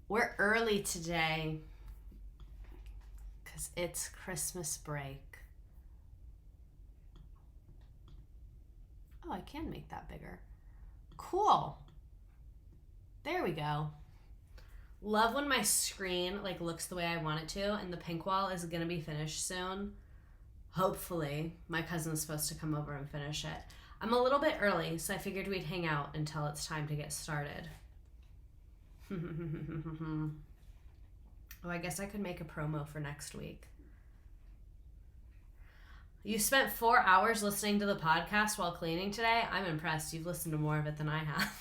We're early today because it's Christmas break. Oh, I can make that bigger. Cool. There we go. Love when my screen looks the way I want it to, and the pink wall is gonna be finished soon. Hopefully. My cousin's supposed to come over and finish it. I'm a little bit early, so I figured we'd hang out until it's time to get started. Oh, I guess I could make a promo for next week. You spent 4 hours listening to the podcast while cleaning today? I'm impressed. You've listened to more of it than I have.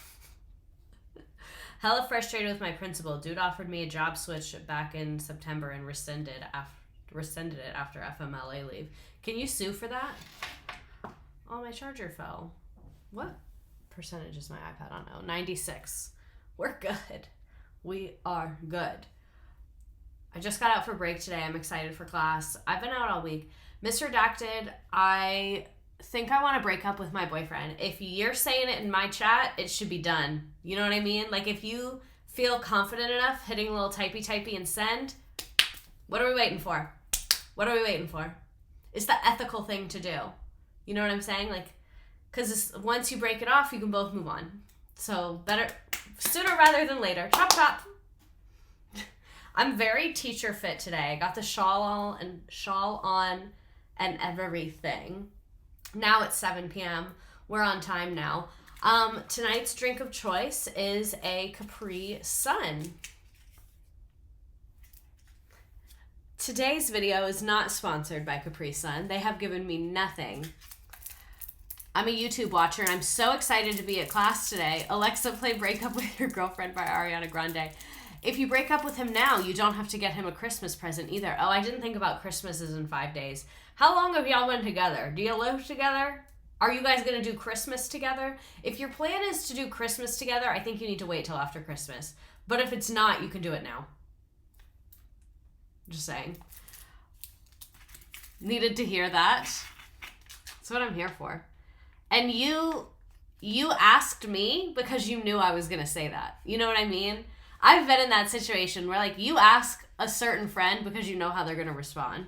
Hella frustrated with my principal. Dude offered me a job switch back in September and rescinded it after FMLA leave. Can you sue for that? Oh, my charger fell. What percentage is my iPad on? Oh, 96. We're good. We are good. I just got out for break today. I'm excited for class. I've been out all week. Mr. Redacted, I think I want to break up with my boyfriend. If you're saying it in my chat, it should be done. You know what I mean? If you feel confident enough, hitting a little typey and send, what are we waiting for? What are we waiting for? It's the ethical thing to do. You know what I'm saying? Because once you break it off, you can both move on. So better sooner rather than later. Chop, chop. I'm very teacher fit today. I got the shawl on and everything. Now it's 7 p.m. We're on time now. Tonight's drink of choice is a Capri Sun. Today's video is not sponsored by Capri Sun. They have given me nothing. I'm a YouTube watcher, and I'm so excited to be at class today. Alexa, play Break Up With Your Girlfriend by Ariana Grande. If you break up with him now, you don't have to get him a Christmas present either. Oh, I didn't think about Christmases in 5 days. How long have y'all been together? Do you live together? Are you guys going to do Christmas together? If your plan is to do Christmas together, I think you need to wait till after Christmas. But if it's not, you can do it now. Just saying. Needed to hear that. That's what I'm here for. And you asked me because you knew I was going to say that. You know what I mean? I've been in that situation where you ask a certain friend because you know how they're going to respond.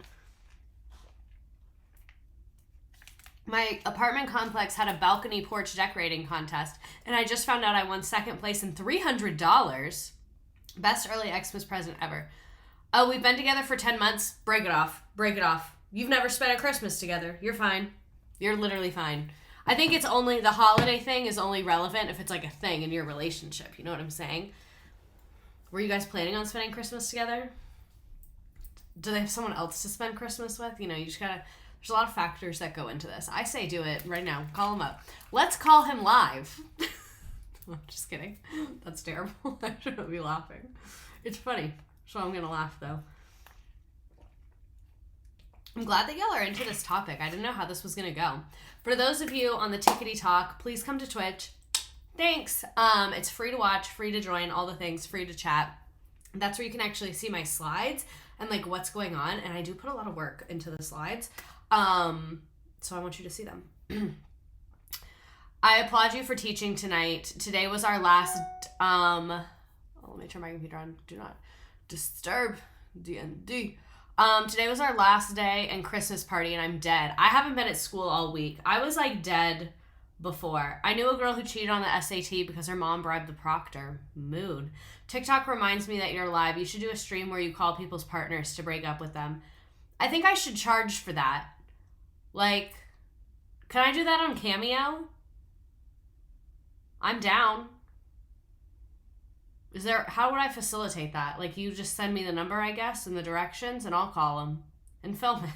My apartment complex had a balcony porch decorating contest, and I just found out I won second place and $300. Best early Xmas present ever. Oh, we've been together for 10 months. Break it off. Break it off. You've never spent a Christmas together. You're fine. You're literally fine. I think it's only, the holiday thing is only relevant if it's a thing in your relationship. You know what I'm saying? Were you guys planning on spending Christmas together? Do they have someone else to spend Christmas with? You just gotta, there's a lot of factors that go into this. I say do it right now. Call him up. Let's call him live. I'm just kidding. That's terrible. I shouldn't be laughing. It's funny. So I'm gonna laugh though. I'm glad that y'all are into this topic. I didn't know how this was gonna go. For those of you on the Tickety Talk, please come to Twitch. Thanks. It's free to watch, free to join, all the things, free to chat. That's where you can actually see my slides and what's going on. And I do put a lot of work into the slides. So I want you to see them. I applaud you for teaching tonight. Today was our last, let me turn my computer on. Do not disturb. DND. Today was our last day and Christmas party, and I'm dead. I haven't been at school all week. I was dead before. I knew a girl who cheated on the SAT because her mom bribed the proctor. Mood. TikTok reminds me that you're live. You should do a stream where you call people's partners to break up with them. I think I should charge for that. Can I do that on Cameo? I'm down. How would I facilitate that? You just send me the number, I guess, and the directions, and I'll call them and film it.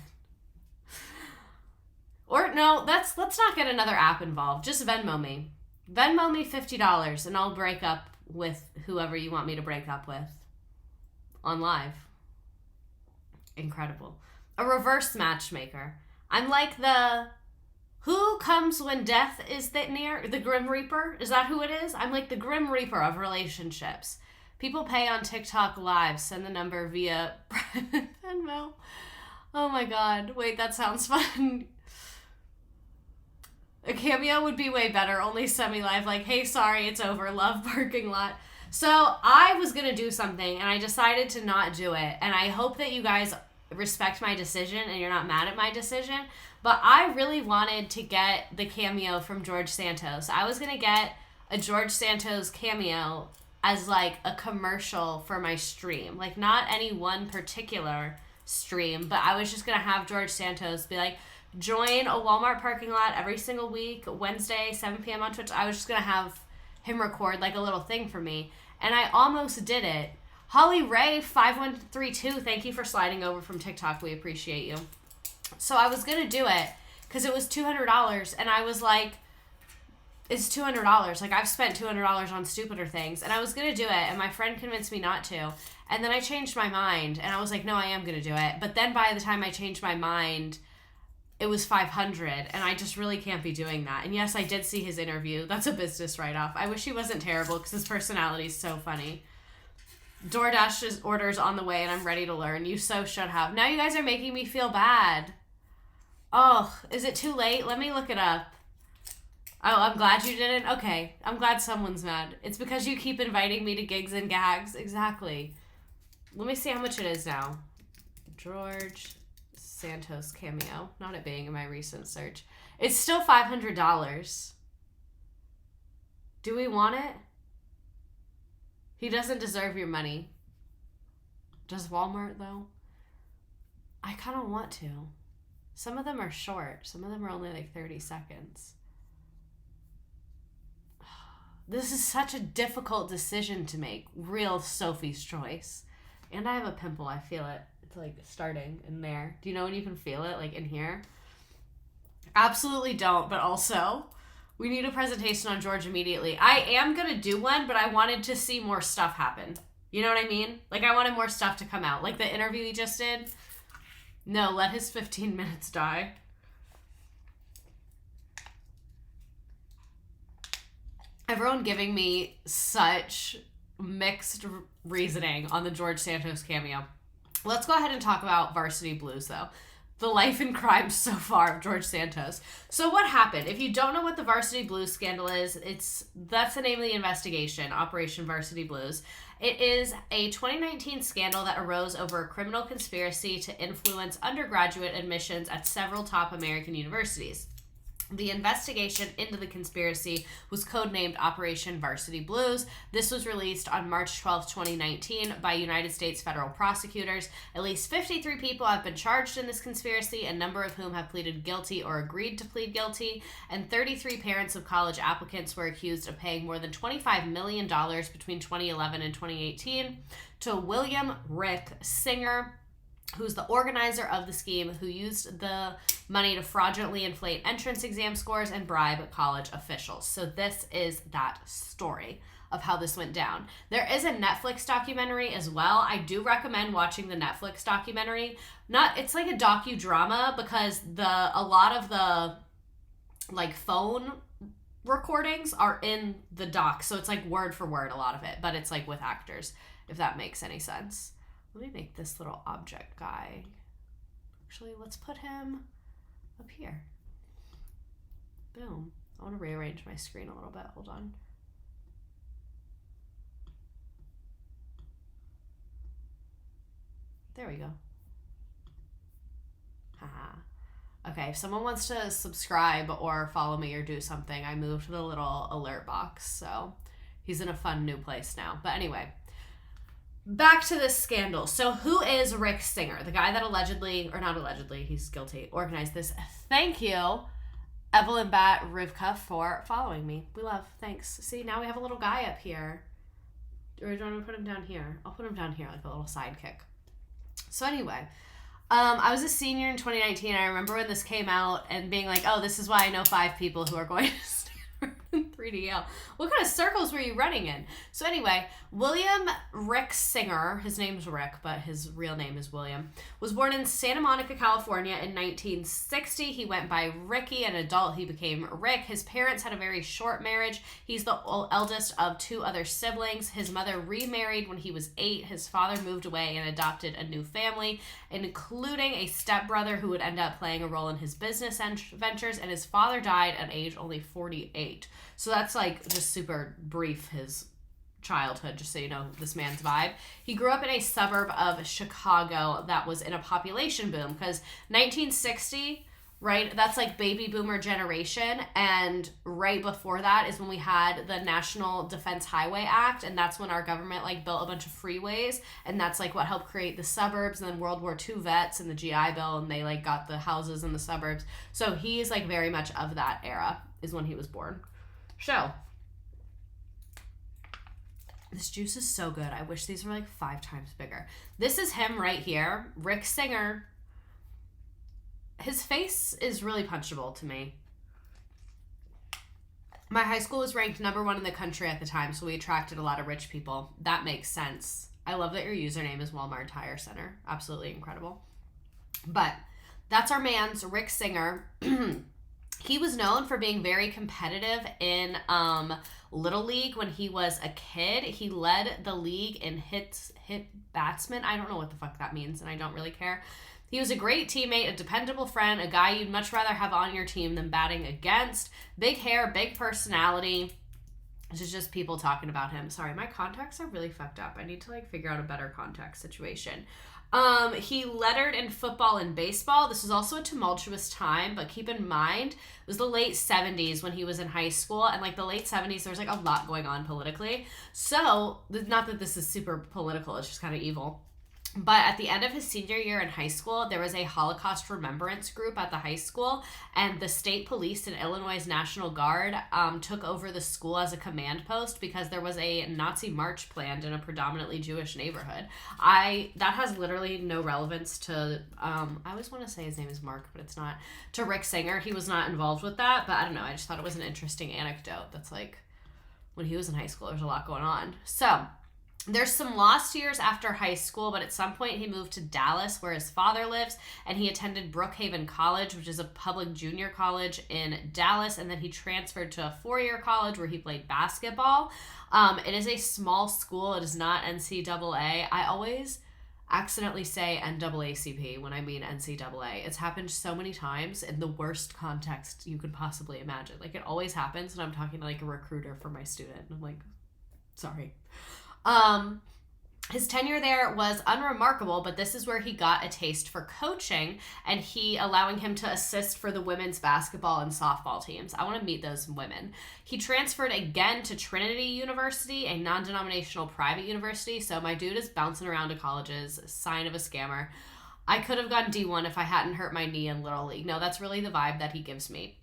Or no, let's not get another app involved. Just Venmo me. Venmo me $50 and I'll break up with whoever you want me to break up with on live. Incredible. A reverse matchmaker. I'm the who comes when death is near? The Grim Reaper? Is that who it is? I'm the Grim Reaper of relationships. People pay on TikTok live. Send the number via private Venmo. Oh my god. Wait, that sounds fun. A Cameo would be way better, only semi-live, hey, sorry, it's over, love parking lot. So I was going to do something and I decided to not do it. And I hope that you guys respect my decision and you're not mad at my decision. But I really wanted to get the cameo from George Santos. I was going to get a George Santos cameo as like a commercial for my stream. Like not any one particular stream, but I was just going to have George Santos be like, join a Walmart parking lot every single week, Wednesday, 7 p.m. on Twitch. I was just going to have him record like a little thing for me. And I almost did it. Holly Ray 5132, thank you for sliding over from TikTok. We appreciate you. So I was going to do it because it was $200 and I was like, it's $200. Like I've spent $200 on stupider things and I was going to do it and my friend convinced me not to. And then I changed my mind and I was like, no, I am going to do it. But then by the time I changed my mind, it was $500 and I just really can't be doing that. And yes, I did see his interview. That's a business write-off. I wish he wasn't terrible because his personality is so funny. DoorDash's orders on the way and I'm ready to learn. You so should have. Now you guys are making me feel bad. Oh, is it too late? Let me look it up. Oh, I'm glad you didn't? Okay, I'm glad someone's mad. It's because you keep inviting me to gigs and gags. Exactly. Let me see how much it is now. George Santos cameo. Not it being in my recent search. It's still $500. Do we want it? He doesn't deserve your money. Does Walmart, though? I kind of want to. Some of them are short. Some of them are only like 30 seconds. This is such a difficult decision to make. Real Sophie's choice. And I have a pimple. I feel it. It's like starting in there. Do you know when you can feel it? Like in here? Absolutely don't. But also, we need a presentation on George immediately. I am going to do one, but I wanted to see more stuff happen. You know what I mean? Like I wanted more stuff to come out. Like the interview he just did. No, let his 15 minutes die. Everyone giving me such mixed reasoning on the George Santos cameo. Let's go ahead and talk about Varsity Blues, though. The life and crime so far of George Santos. So what happened? If you don't know what the Varsity Blues scandal is, that's the name of the investigation, Operation Varsity Blues. It is a 2019 scandal that arose over a criminal conspiracy to influence undergraduate admissions at several top American universities. The investigation into the conspiracy was codenamed Operation Varsity Blues. This was released on March 12, 2019 by United States federal prosecutors. At least 53 people have been charged in this conspiracy, a number of whom have pleaded guilty or agreed to plead guilty, and 33 parents of college applicants were accused of paying more than $25 million between 2011 and 2018 to William Rick Singer, who's the organizer of the scheme, who used the money to fraudulently inflate entrance exam scores and bribe college officials. So this is that story of how this went down. There is a Netflix documentary as well. I do recommend watching the Netflix documentary. It's like a docudrama because a lot of the like phone recordings are in the doc. So it's like word for word, a lot of it, but it's like with actors, if that makes any sense. Let me make this little object guy. Actually, let's put him up here. Boom. I want to rearrange my screen a little bit. Hold on. There we go. Haha. Okay, if someone wants to subscribe or follow me or do something, I moved the little alert box. So he's in a fun new place now. But anyway. Back to this scandal. So who is Rick Singer? The guy that allegedly, or not allegedly, he's guilty, organized this. Thank you, Evelyn Bat Rivka, for following me. We love. Thanks. See, now we have a little guy up here. Or do you want me to put him down here? I'll put him down here like a little sidekick. So anyway, I was a senior in 2019. I remember when this came out and being like, oh, this is why I know 5 people who are going to start in 3DL. What kind of circles were you running in? So anyway, William Rick Singer, his name's Rick, but his real name is William, was born in Santa Monica, California in 1960. He went by Ricky. An adult, he became Rick. His parents had a very short marriage. He's the eldest of 2 other siblings. His mother remarried when he was 8. His father moved away and adopted a new family, including a stepbrother who would end up playing a role in his business ventures, and his father died at age only 48. So that's like just super brief, his childhood, just so you know this man's vibe. He grew up in a suburb of Chicago that was in a population boom because 1960, right, that's like baby boomer generation, and right before that is when we had the National Defense Highway Act, and that's when our government like built a bunch of freeways, and that's like what helped create the suburbs. And then World War II vets and the GI Bill, and they like got the houses in the suburbs. So he's like very much of that era is when he was born. So this juice is so good. I wish these were like 5 times bigger. This is him right here. Rick Singer. His face is really punchable to me. My high school was ranked #1 in the country at the time, so we attracted a lot of rich people. That makes sense. I love that your username is Walmart Tire Center. Absolutely incredible. But that's our man's Rick Singer. He was known for being very competitive in Little League when he was a kid. He led the league in hit batsman. I don't know what the fuck that means, and I don't really care. He was a great teammate, a dependable friend, a guy you'd much rather have on your team than batting against. Big hair, big personality. This is just people talking about him. Sorry, my contacts are really fucked up. I need to like figure out a better contact situation. He lettered in football and baseball. This was also a tumultuous time, but keep in mind, it was the late 70s when he was in high school, and like the late 70s, there was like a lot going on politically. So, not that this is super political, it's just kind of evil. But at the end of his senior year in high school, there was a Holocaust remembrance group at the high school, and the state police and Illinois National Guard took over the school as a command post because there was a Nazi march planned in a predominantly Jewish neighborhood. That has literally no relevance to, I always want to say his name is Mark, but it's not, to Rick Singer. He was not involved with that, but I don't know, I just thought it was an interesting anecdote. That's like, when he was in high school, there's a lot going on. So, there's some lost years after high school, but at some point he moved to Dallas where his father lives, and he attended Brookhaven College, which is a public junior college in Dallas, and then he transferred to a 4-year college where he played basketball. It is a small school. It is not NCAA. I always accidentally say NAACP when I mean NCAA. It's happened so many times in the worst context you could possibly imagine. Like, it always happens when I'm talking to like a recruiter for my student. I'm like, sorry. His tenure there was unremarkable, but this is where he got a taste for coaching, and he allowing him to assist for the women's basketball and softball teams. I want to meet those women. He transferred again to Trinity University, a non-denominational private university. So my dude is bouncing around to colleges, sign of a scammer. I could have gone D1 if I hadn't hurt my knee in Little League. No, that's really the vibe that he gives me.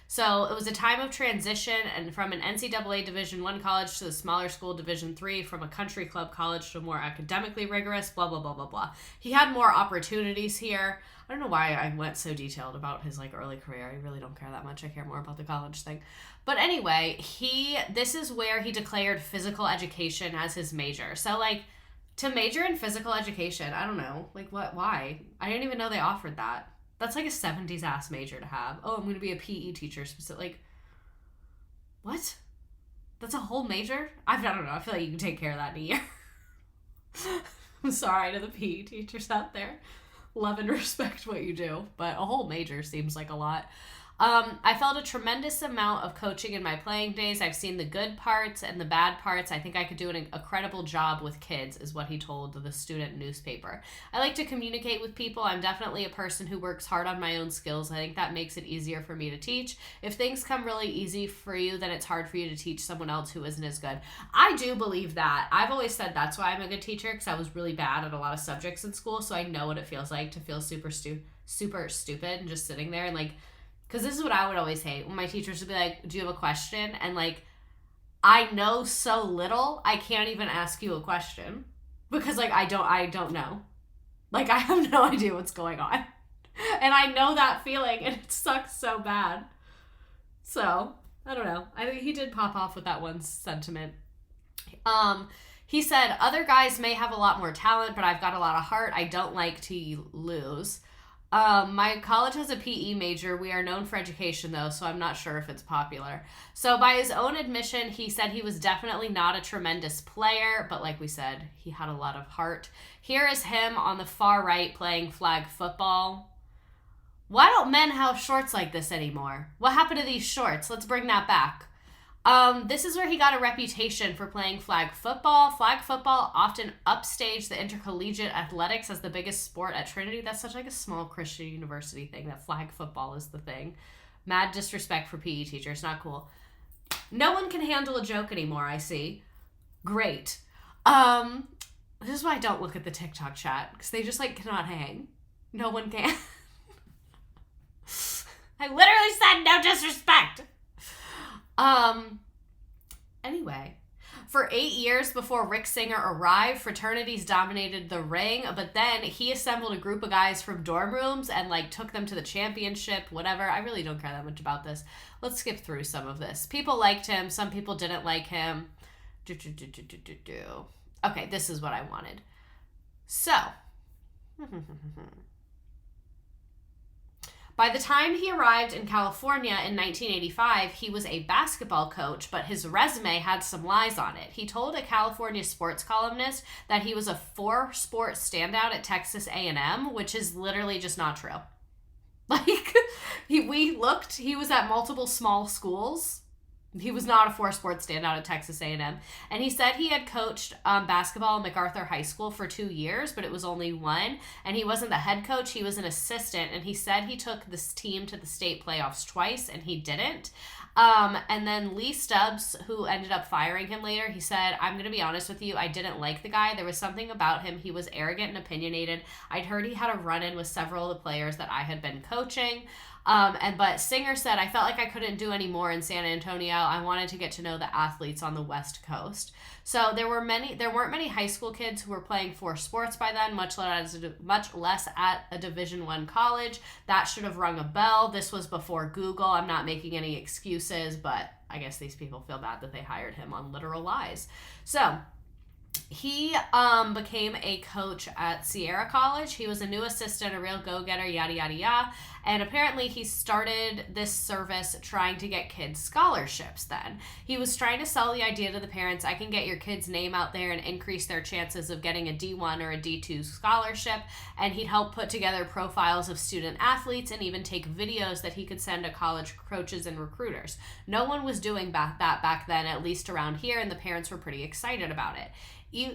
So it was a time of transition, and from an NCAA Division I college to the smaller school Division III, from a country club college to a more academically rigorous, blah, blah, blah, blah, blah. He had more opportunities here. I don't know why I went so detailed about his like early career. I really don't care that much. I care more about the college thing. But anyway, this is where he declared physical education as his major. So like, to major in physical education, I don't know. Like, why? I didn't even know they offered that. That's like a 70s ass major to have. Oh, I'm going to be a PE teacher. Like, what? That's a whole major? I don't know. I feel like you can take care of that in a year. I'm sorry to the PE teachers out there. Love and respect what you do, but a whole major seems like a lot. I felt a tremendous amount of coaching in my playing days. I've seen the good parts and the bad parts. I think I could do an incredible job with kids, is what he told the student newspaper. I like to communicate with people. I'm definitely a person who works hard on my own skills. I think that makes it easier for me to teach. If things come really easy for you, then it's hard for you to teach someone else who isn't as good. I do believe that. I've always said that's why I'm a good teacher, because I was really bad at a lot of subjects in school, so I know what it feels like to feel super stupid and just sitting there and like, because this is what I would always hate, when my teachers would be like, do you have a question? And like, I know so little, I can't even ask you a question. Because like, I don't know. Like, I have no idea what's going on. And I know that feeling, and it sucks so bad. So, I don't know. I think he did pop off with that one sentiment. He said, other guys may have a lot more talent, but I've got a lot of heart. I don't like to lose. My college has a PE major. We are known for education, though, so I'm not sure if it's popular. So by his own admission, he said he was definitely not a tremendous player, but like we said, he had a lot of heart. Here is him on the far right playing flag football. Why don't men have shorts like this anymore? What happened to these shorts? Let's bring that back. This is where he got a reputation for playing flag football. Flag football often upstaged the intercollegiate athletics as the biggest sport at Trinity. That's such like a small Christian university thing that flag football is the thing. Mad disrespect for PE teachers. Not cool. No one can handle a joke anymore, I see. Great. This is why I don't look at the TikTok chat, because they just like cannot hang. No one can. I literally said no disrespect. Anyway, for 8 years before Rick Singer arrived, fraternities dominated the ring, but then he assembled a group of guys from dorm rooms and like took them to the championship, whatever. I really don't care that much about this. Let's skip through some of this. People liked him, some people didn't like him. Okay, this is what I wanted. So, by the time he arrived in California in 1985, he was a basketball coach, but his resume had some lies on it. He told a California sports columnist that he was a 4-sport standout at Texas A&M, which is literally just not true. Like, we looked, he was at multiple small schools. He was not a 4-sport standout at Texas A&M. And he said he had coached basketball at MacArthur High School for 2 years, but it was only 1. And he wasn't the head coach, he was an assistant. And he said he took this team to the state playoffs twice, and he didn't. And then Lee Stubbs, who ended up firing him later, he said, I'm going to be honest with you, I didn't like the guy. There was something about him. He was arrogant and opinionated. I'd heard he had a run-in with several of the players that I had been coaching. But Singer said, I felt like I couldn't do any more in San Antonio. I wanted to get to know the athletes on the West Coast. So there weren't many high school kids who were playing 4 sports by then, much less at a Division I college. That should have rung a bell. This was before Google. I'm not making any excuses, but I guess these people feel bad that they hired him on literal lies. So he became a coach at Sierra College. He was a new assistant, a real go-getter, yada, yada, yada. And apparently he started this service trying to get kids scholarships then. He was trying to sell the idea to the parents, I can get your kid's name out there and increase their chances of getting a D1 or a D2 scholarship. And he'd help put together profiles of student athletes and even take videos that he could send to college coaches and recruiters. No one was doing that back then, at least around here, and the parents were pretty excited about it.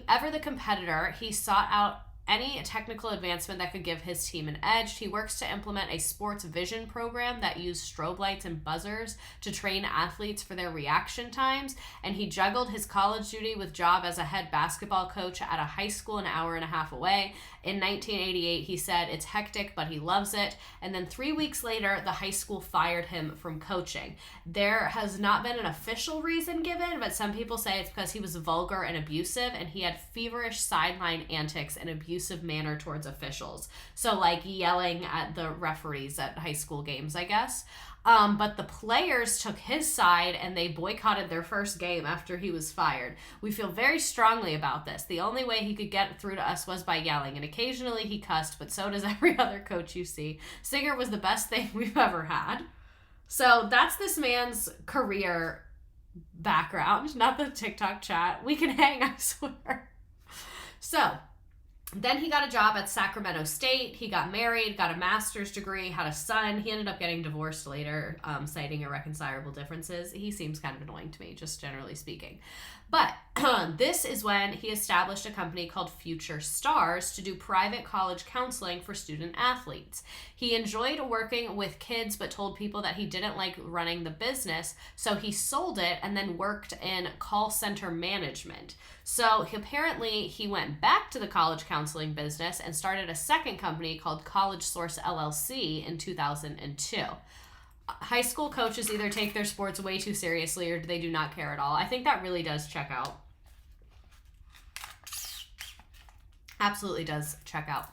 Ever the competitor, he sought out any technical advancement that could give his team an edge. He works to implement a sports vision program that used strobe lights and buzzers to train athletes for their reaction times, and he juggled his college duty with job as a head basketball coach at a high school an hour and a half away. In 1988, he said, it's hectic, but he loves it. And then 3 weeks later, the high school fired him from coaching. There has not been an official reason given, but some people say it's because he was vulgar and abusive, and he had feverish sideline antics and abusive manner towards officials. So like yelling at the referees at high school games, I guess. But the players took his side and they boycotted their first game after he was fired. We feel very strongly about this. The only way he could get through to us was by yelling, and occasionally he cussed, but so does every other coach you see. Singer was the best thing we've ever had. So that's this man's career background, not the TikTok chat. We can hang, I swear. So then he got a job at Sacramento State. He got married, got a master's degree, had a son. He ended up getting divorced later, citing irreconcilable differences. He seems kind of annoying to me, just generally speaking. But this is when he established a company called Future Stars to do private college counseling for student athletes. He enjoyed working with kids, but told people that he didn't like running the business, so he sold it and then worked in call center management. So apparently he went back to the college counseling business and started a second company called College Source LLC in 2002. High school coaches either take their sports way too seriously or they do not care at all. I think that really does check out. Absolutely does check out.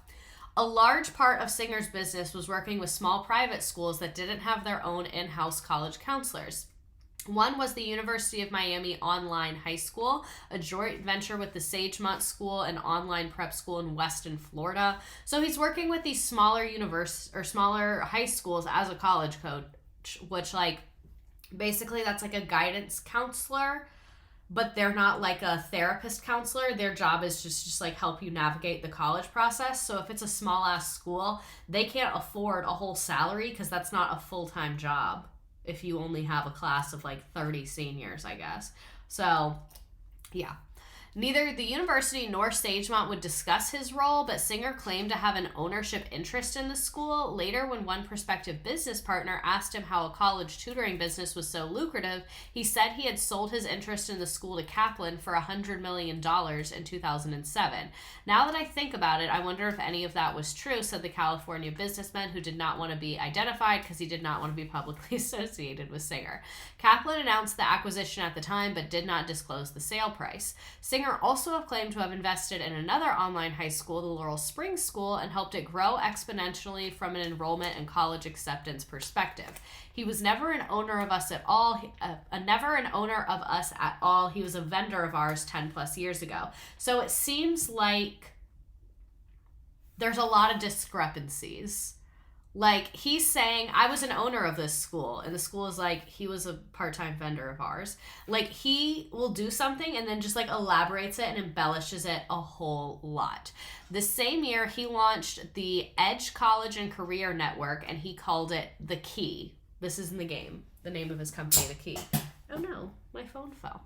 A large part of Singer's business was working with small private schools that didn't have their own in-house college counselors. One was the University of Miami Online High School, a joint venture with the Sagemont School, an online prep school in Weston, Florida. So he's working with these smaller smaller high schools as a college coach, which like basically that's like a guidance counselor, but they're not like a therapist counselor. Their job is just like help you navigate the college process. So if it's a small ass school, they can't afford a whole salary because that's not a full-time job. if you only have a class of like 30 seniors, I guess. So, yeah. Neither the university nor Sagemont would discuss his role, but Singer claimed to have an ownership interest in the school. Later, when one prospective business partner asked him how a college tutoring business was so lucrative, he said he had sold his interest in the school to Kaplan for $100 million in 2007. Now that I think about it, I wonder if any of that was true, said the California businessman, who did not want to be identified because he did not want to be publicly associated with Singer. Kaplan announced the acquisition at the time, but did not disclose the sale price. Singer also claimed to have invested in another online high school, the Laurel Springs School, and helped it grow exponentially from an enrollment and college acceptance perspective. He was never an owner of us at all. Never an owner of us at all. He was a vendor of ours 10 plus years ago. So it seems like there's a lot of discrepancies. Like, he's saying, I was an owner of this school, and the school is like, he was a part-time vendor of ours. Like, he will do something and then just, like, elaborates it and embellishes it a whole lot. The same year, he launched the Edge College and Career Network, and he called it The Key. This is in the game, the name of his company, The Key. Oh, no, my phone fell.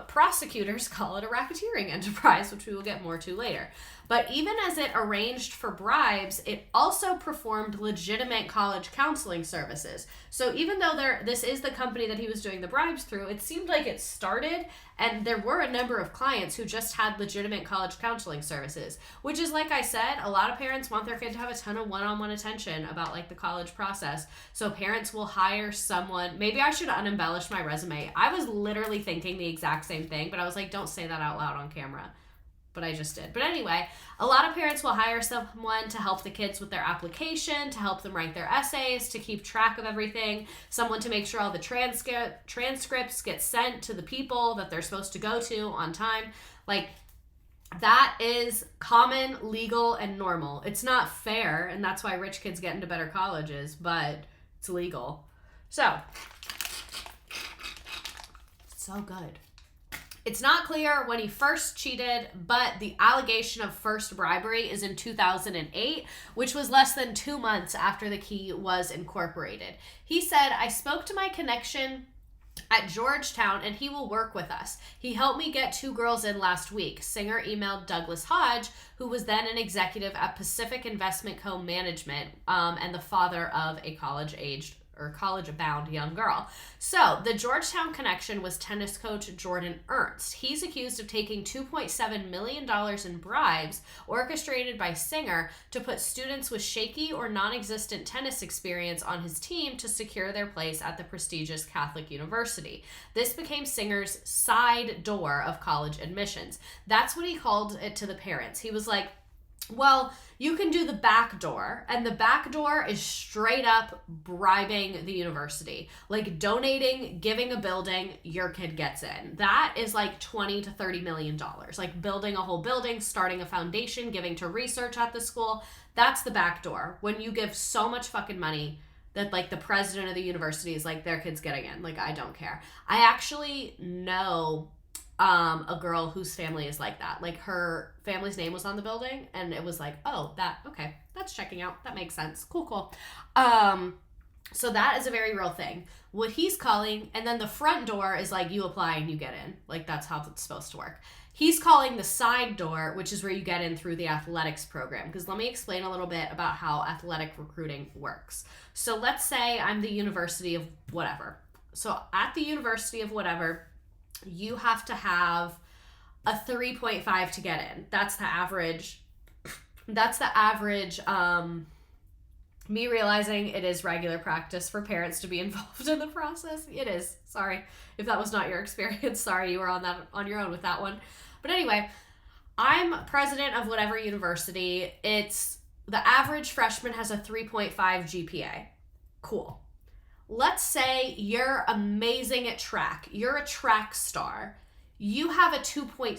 Prosecutors call it a racketeering enterprise, which we will get more to later. But even as it arranged for bribes, it also performed legitimate college counseling services. So even though this is the company that he was doing the bribes through, it seemed like it started and there were a number of clients who just had legitimate college counseling services, which is, like I said, a lot of parents want their kid to have a ton of one-on-one attention about like the college process. So parents will hire someone. Maybe I should unembellish my resume. I was literally thinking the exact same thing, but I was like, don't say that out loud on camera. But I just did. But anyway, a lot of parents will hire someone to help the kids with their application, to help them write their essays, to keep track of everything, someone to make sure all the transcripts get sent to the people that they're supposed to go to on time. Like, that is common, legal, and normal. It's not fair, and that's why rich kids get into better colleges, but it's legal. So, so good. It's not clear when he first cheated, but the allegation of first bribery is in 2008, which was less than 2 months after The Key was incorporated. He said, I spoke to my connection at Georgetown and he will work with us. He helped me get 2 girls in last week. Singer emailed Douglas Hodge, who was then an executive at Pacific Investment Co. Management and the father of a college-bound young girl. So, the Georgetown connection was tennis coach Jordan Ernst. He's accused of taking $2.7 million in bribes orchestrated by Singer to put students with shaky or non-existent tennis experience on his team to secure their place at the prestigious Catholic university. This became Singer's side door of college admissions. That's what he called it to the parents. He was like, well, you can do the back door, and the back door is straight up bribing the university. Like donating, giving a building, your kid gets in. That is like $20 to $30 million. Like building a whole building, starting a foundation, giving to research at the school. That's the back door. When you give so much fucking money that like the president of the university is like, their kid's getting in. Like, I don't care. I actually know a girl whose family is like that. Like, her family's name was on the building, and it was like, oh, okay, that's checking out. That makes sense. Cool. So that is a very real thing. What he's calling, and then the front door is like, you apply and you get in. Like, that's how it's supposed to work. He's calling the side door, which is where you get in through the athletics program. Because let me explain a little bit about how athletic recruiting works. So let's say I'm the University of whatever. So at the University of whatever, you have to have a 3.5 to get in. That's the average. Me realizing it is regular practice for parents to be involved in the process. It is. Sorry if that was not your experience. Sorry you were on your own with that one. But anyway, I'm president of whatever university. It's the average freshman has a 3.5 GPA. Cool. Let's say you're amazing at track. You're a track star. You have a 2.7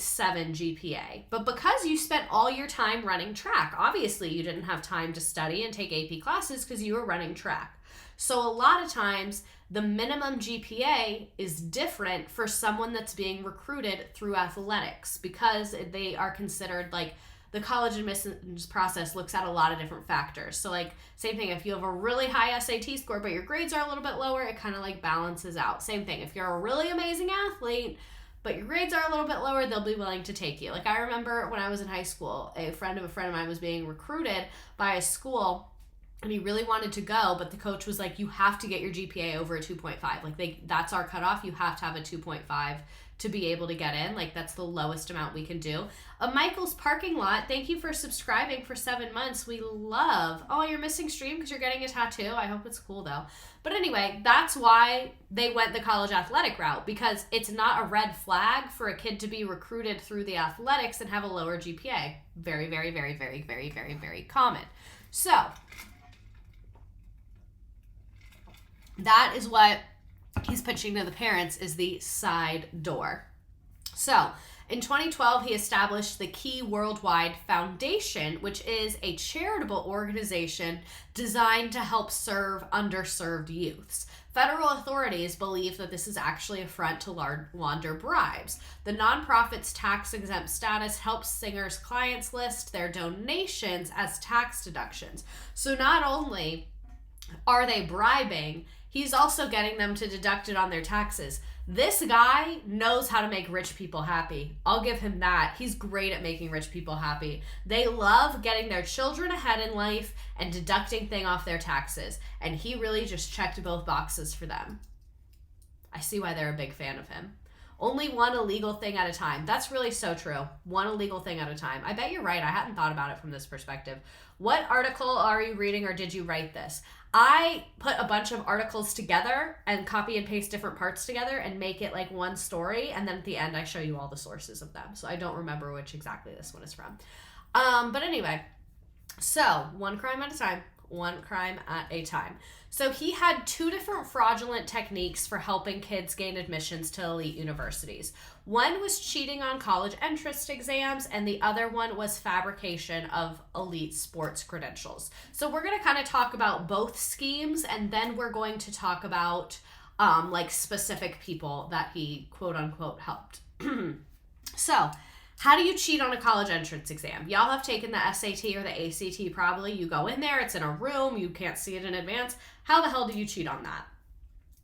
GPA. But because you spent all your time running track, obviously you didn't have time to study and take AP classes because you were running track. So a lot of times the minimum GPA is different for someone that's being recruited through athletics because they are considered like the college admissions process looks at a lot of different factors. So like same thing, if you have a really high SAT score but your grades are a little bit lower, it kind of like balances out. Same thing, if you're a really amazing athlete but your grades are a little bit lower, they'll be willing to take you. Like I remember when I was in high school, a friend of mine was being recruited by a school and he really wanted to go, but the coach was like, you have to get your GPA over a 2.5. Like that's our cutoff. You have to have a 2.5 to be able to get in. Like that's the lowest amount we can do. A Michael's Parking Lot, thank you for subscribing for 7 months. We love. Oh, you're missing stream because you're getting a tattoo. I hope it's cool though. But anyway, that's why they went the college athletic route, because it's not a red flag for a kid to be recruited through the athletics and have a lower GPA. Very, very, very, very, very, very, very common. So that is what he's pitching to the parents, is the side door. So in 2012, he established the Key Worldwide Foundation, which is a charitable organization designed to help serve underserved youths. Federal authorities believe that this is actually a front to launder bribes. The nonprofit's tax-exempt status helps singers' clients list their donations as tax deductions. So not only are they bribing, he's also getting them to deduct it on their taxes. This guy knows how to make rich people happy. I'll give him that. He's great at making rich people happy. They love getting their children ahead in life and deducting things off their taxes. And he really just checked both boxes for them. I see why they're a big fan of him. Only one illegal thing at a time. That's really so true. One illegal thing at a time. I bet you're right. I hadn't thought about it from this perspective. What article are you reading, or did you write this? I put a bunch of articles together and copy and paste different parts together and make it like one story. And then at the end, I show you all the sources of them. So I don't remember which exactly this one is from. But anyway, so one crime at a time. One crime at a time. So he had 2 different fraudulent techniques for helping kids gain admissions to elite universities. One was cheating on college entrance exams, and the other one was fabrication of elite sports credentials. So we're going to kind of talk about both schemes, and then we're going to talk about like specific people that he quote unquote helped. So how do you cheat on a college entrance exam? Y'all have taken the SAT or the ACT probably. You go in there, it's in a room, you can't see it in advance. How the hell do you cheat on that?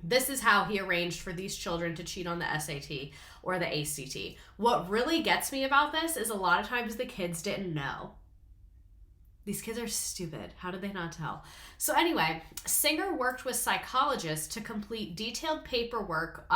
This is how he arranged for these children to cheat on the SAT or the ACT. What really gets me about this is a lot of times the kids didn't know. These kids are stupid. How did they not tell? So anyway, Singer worked with psychologists to complete detailed paperwork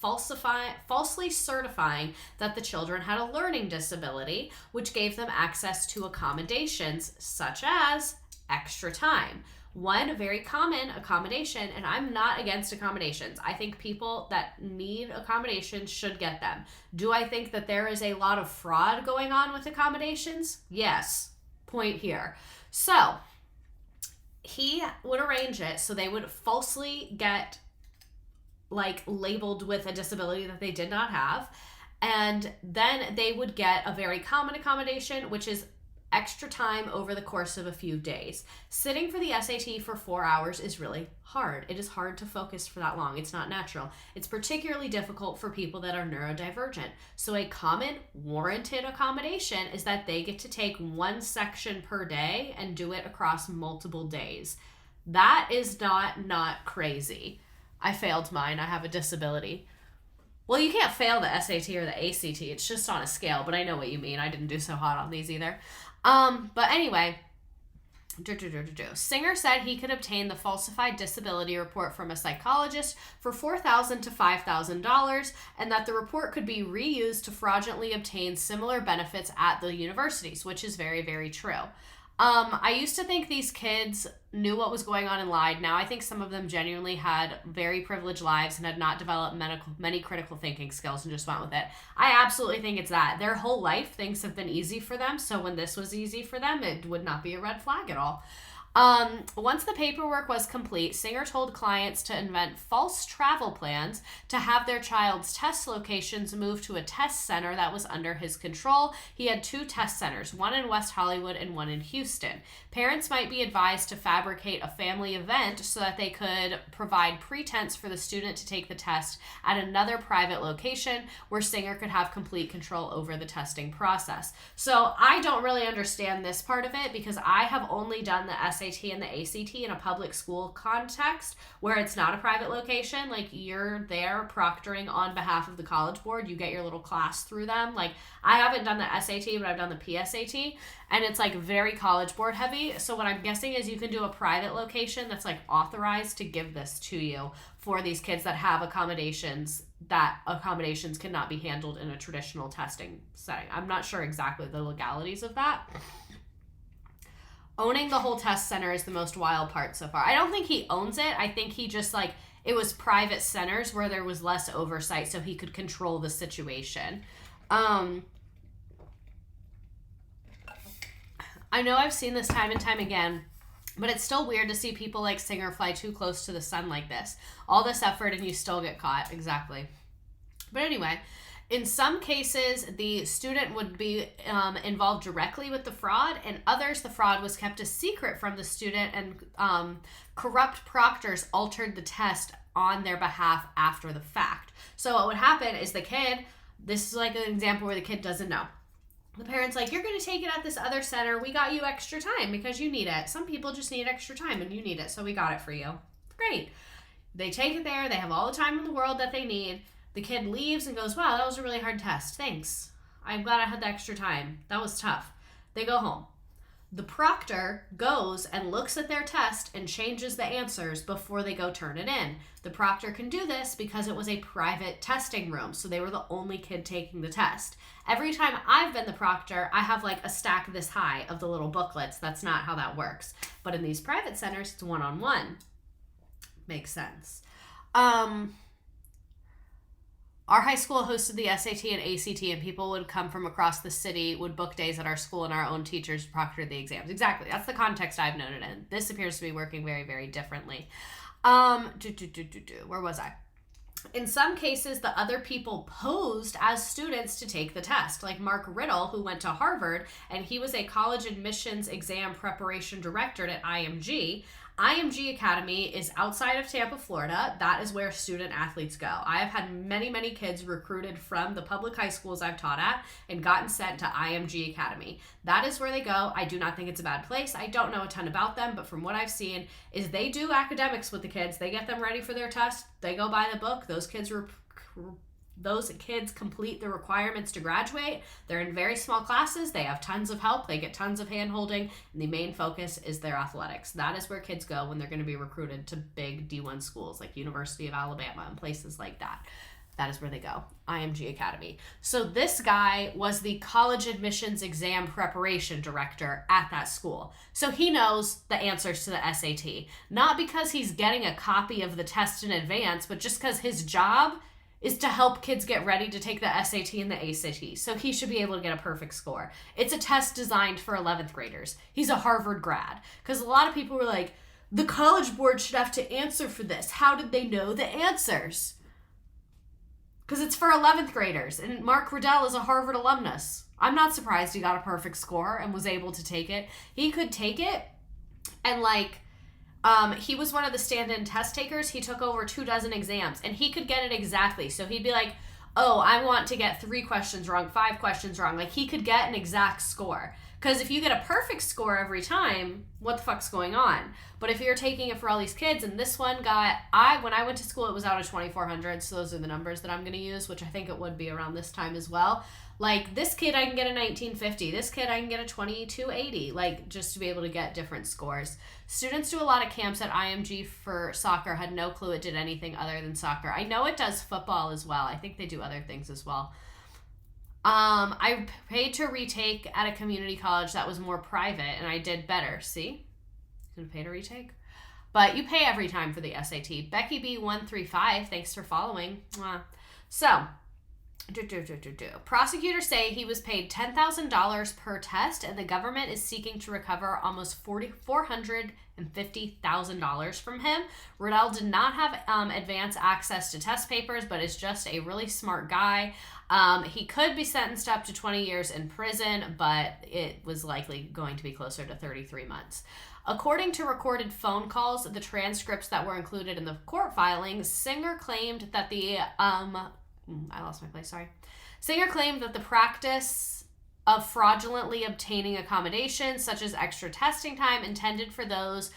falsely certifying that the children had a learning disability, which gave them access to accommodations such as extra time. One very common accommodation, and I'm not against accommodations. I think people that need accommodations should get them. Do I think that there is a lot of fraud going on with accommodations? Yes. Point here. So he would arrange it so they would falsely get like labeled with a disability that they did not have, and then they would get a very common accommodation, which is extra time over the course of a few days. Sitting for the SAT for 4 hours is really hard. It is hard to focus for that long. It's not natural. It's particularly difficult for people that are neurodivergent. So a common warranted accommodation is that they get to take 1 section per day and do it across multiple days. That is not crazy. I failed mine. I have a disability. Well, you can't fail the SAT or the ACT. It's just on a scale, but I know what you mean. I didn't do so hot on these either. But anyway, Singer said he could obtain the falsified disability report from a psychologist for $4,000 to $5,000, and that the report could be reused to fraudulently obtain similar benefits at the universities, which is very, very true. I used to think these kids knew what was going on and lied. Now I think some of them genuinely had very privileged lives and had not developed many critical thinking skills and just went with it. I absolutely think it's that. Their whole life, things have been easy for them, so when this was easy for them, it would not be a red flag at all. Once the paperwork was complete, Singer told clients to invent false travel plans to have their child's test locations moved to a test center that was under his control. He had 2 test centers, one in West Hollywood and one in Houston. Parents might be advised to fabricate a family event so that they could provide pretense for the student to take the test at another private location where Singer could have complete control over the testing process. So I don't really understand this part of it because I have only done the SAT and the ACT in a public school context where it's not a private location. Like, you're there proctoring on behalf of the College Board. You get your little class through them. Like, I haven't done the SAT, but I've done the PSAT, and it's like very College Board heavy. So what I'm guessing is you can do a private location that's like authorized to give this to you for these kids that have accommodations, that accommodations cannot be handled in a traditional testing setting. I'm not sure exactly the legalities of that. Owning the whole test center is the most wild part so far. I don't think he owns it. I think he just, like, it was private centers where there was less oversight so he could control the situation. I know I've seen this time and time again, but it's still weird to see people like Singer fly too close to the sun like this. All this effort and you still get caught. Exactly. But anyway, in some cases, the student would be involved directly with the fraud. In others, the fraud was kept a secret from the student, and corrupt proctors altered the test on their behalf after the fact. So what would happen is the kid, this is like an example where the kid doesn't know. The parent's like, you're going to take it at this other center. We got you extra time because you need it. Some people just need extra time and you need it, so we got it for you. Great. They take it there. They have all the time in the world that they need. The kid leaves and goes, wow, that was a really hard test. Thanks. I'm glad I had the extra time. That was tough. They go home. The proctor goes and looks at their test and changes the answers before they go turn it in. The proctor can do this because it was a private testing room, so they were the only kid taking the test. Every time I've been the proctor, I have like a stack this high of the little booklets. That's not how that works. But in these private centers, it's one-on-one. Makes sense. Our high school hosted the SAT and ACT, and people would come from across the city, would book days at our school, and our own teachers proctored the exams. Exactly. That's the context I've known it in. This appears to be working very, very differently. Where was I? In some cases, the other people posed as students to take the test, like Mark Riddle, who went to Harvard, and he was a college admissions exam preparation director at IMG. IMG Academy is outside of Tampa, Florida. That is where student athletes go. I have had many, many kids recruited from the public high schools I've taught at and gotten sent to IMG Academy. That is where they go. I do not think it's a bad place. I don't know a ton about them, but from what I've seen is they do academics with the kids. They get them ready for their test. They go buy the book. Those kids complete the requirements to graduate. They're in very small classes. They have tons of help. They get tons of hand-holding. And the main focus is their athletics. That is where kids go when they're going to be recruited to big D1 schools like University of Alabama and places like that. That is where they go. IMG Academy. So this guy was the college admissions exam preparation director at that school. So he knows the answers to the SAT. Not because he's getting a copy of the test in advance, but just because his job is to help kids get ready to take the SAT and the ACT. So he should be able to get a perfect score. It's a test designed for 11th graders. He's a Harvard grad. Because a lot of people were like, the College Board should have to answer for this. How did they know the answers? Because it's for 11th graders. And Mark Riddle is a Harvard alumnus. I'm not surprised he got a perfect score and was able to take it. He could take it and he was one of the stand-in test takers. He took over 24 exams, and he could get it exactly. So he'd be like, oh, I want to get 3 questions wrong, 5 questions wrong. Like, he could get an exact score. Because if you get a perfect score every time, what the fuck's going on? But if you're taking it for all these kids, and this one got, when I went to school, it was out of 2,400, so those are the numbers that I'm going to use, which I think it would be around this time as well. Like, this kid, I can get a 1950. This kid, I can get a 2280, like, just to be able to get different scores. Students do a lot of camps at IMG for soccer. Had no clue it did anything other than soccer. I know it does football as well. I think they do other things as well. I paid to retake at a community college that was more private, and I did better. See? Gonna pay to retake. But you pay every time for the SAT. Becky B135, thanks for following. So, Prosecutors say he was paid$10,000 per test, and the government is seeking to recover almost $450,000 from him. Riddell did not have advance access to test papers, but is just a really smart guy. He could be sentenced up to 20 years in prison, but it was likely going to be closer to 33 months. According to recorded phone calls, the transcripts that were included in the court filing, Singer claimed that the Singer claimed that the practice of fraudulently obtaining accommodations, such as extra testing time intended for those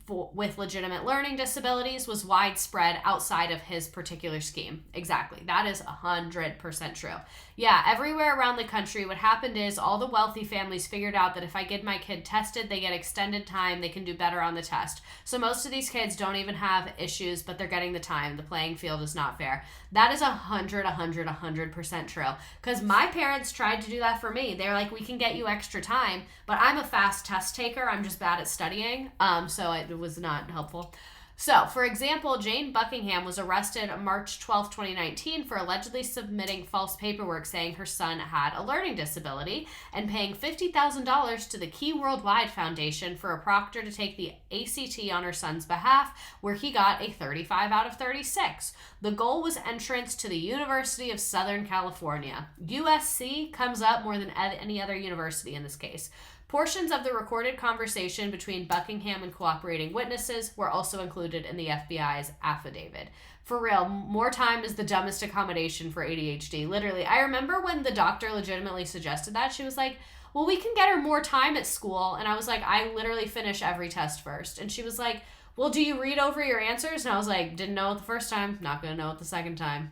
with legitimate learning disabilities, was widespread outside of his particular scheme. Exactly. That is 100% true. Yeah, everywhere around the country, what happened is all the wealthy families figured out that if I get my kid tested, they get extended time, they can do better on the test. So most of these kids don't even have issues, but they're getting the time. The playing field is not fair. That is 100% true. Because my parents tried to do that for me. They're like, we can get you extra time, but I'm a fast test taker. I'm just bad at studying. So it was not helpful. So, for example, Jane Buckingham was arrested March 12, 2019 for allegedly submitting false paperwork saying her son had a learning disability and paying $50,000 to the Key Worldwide Foundation for a proctor to take the ACT on her son's behalf, where he got a 35 out of 36. The goal was entrance to the University of Southern California. USC comes up more than any other university in this case. Portions of the recorded conversation between Buckingham and cooperating witnesses were also included in the FBI's affidavit. For real, more time is the dumbest accommodation for ADHD. Literally, I remember when the doctor legitimately suggested that. She was like, well, we can get her more time at school. And I was like, I literally finish every test first. And she was like, well, do you read over your answers? And I was like, didn't know it the first time, not going to know it the second time.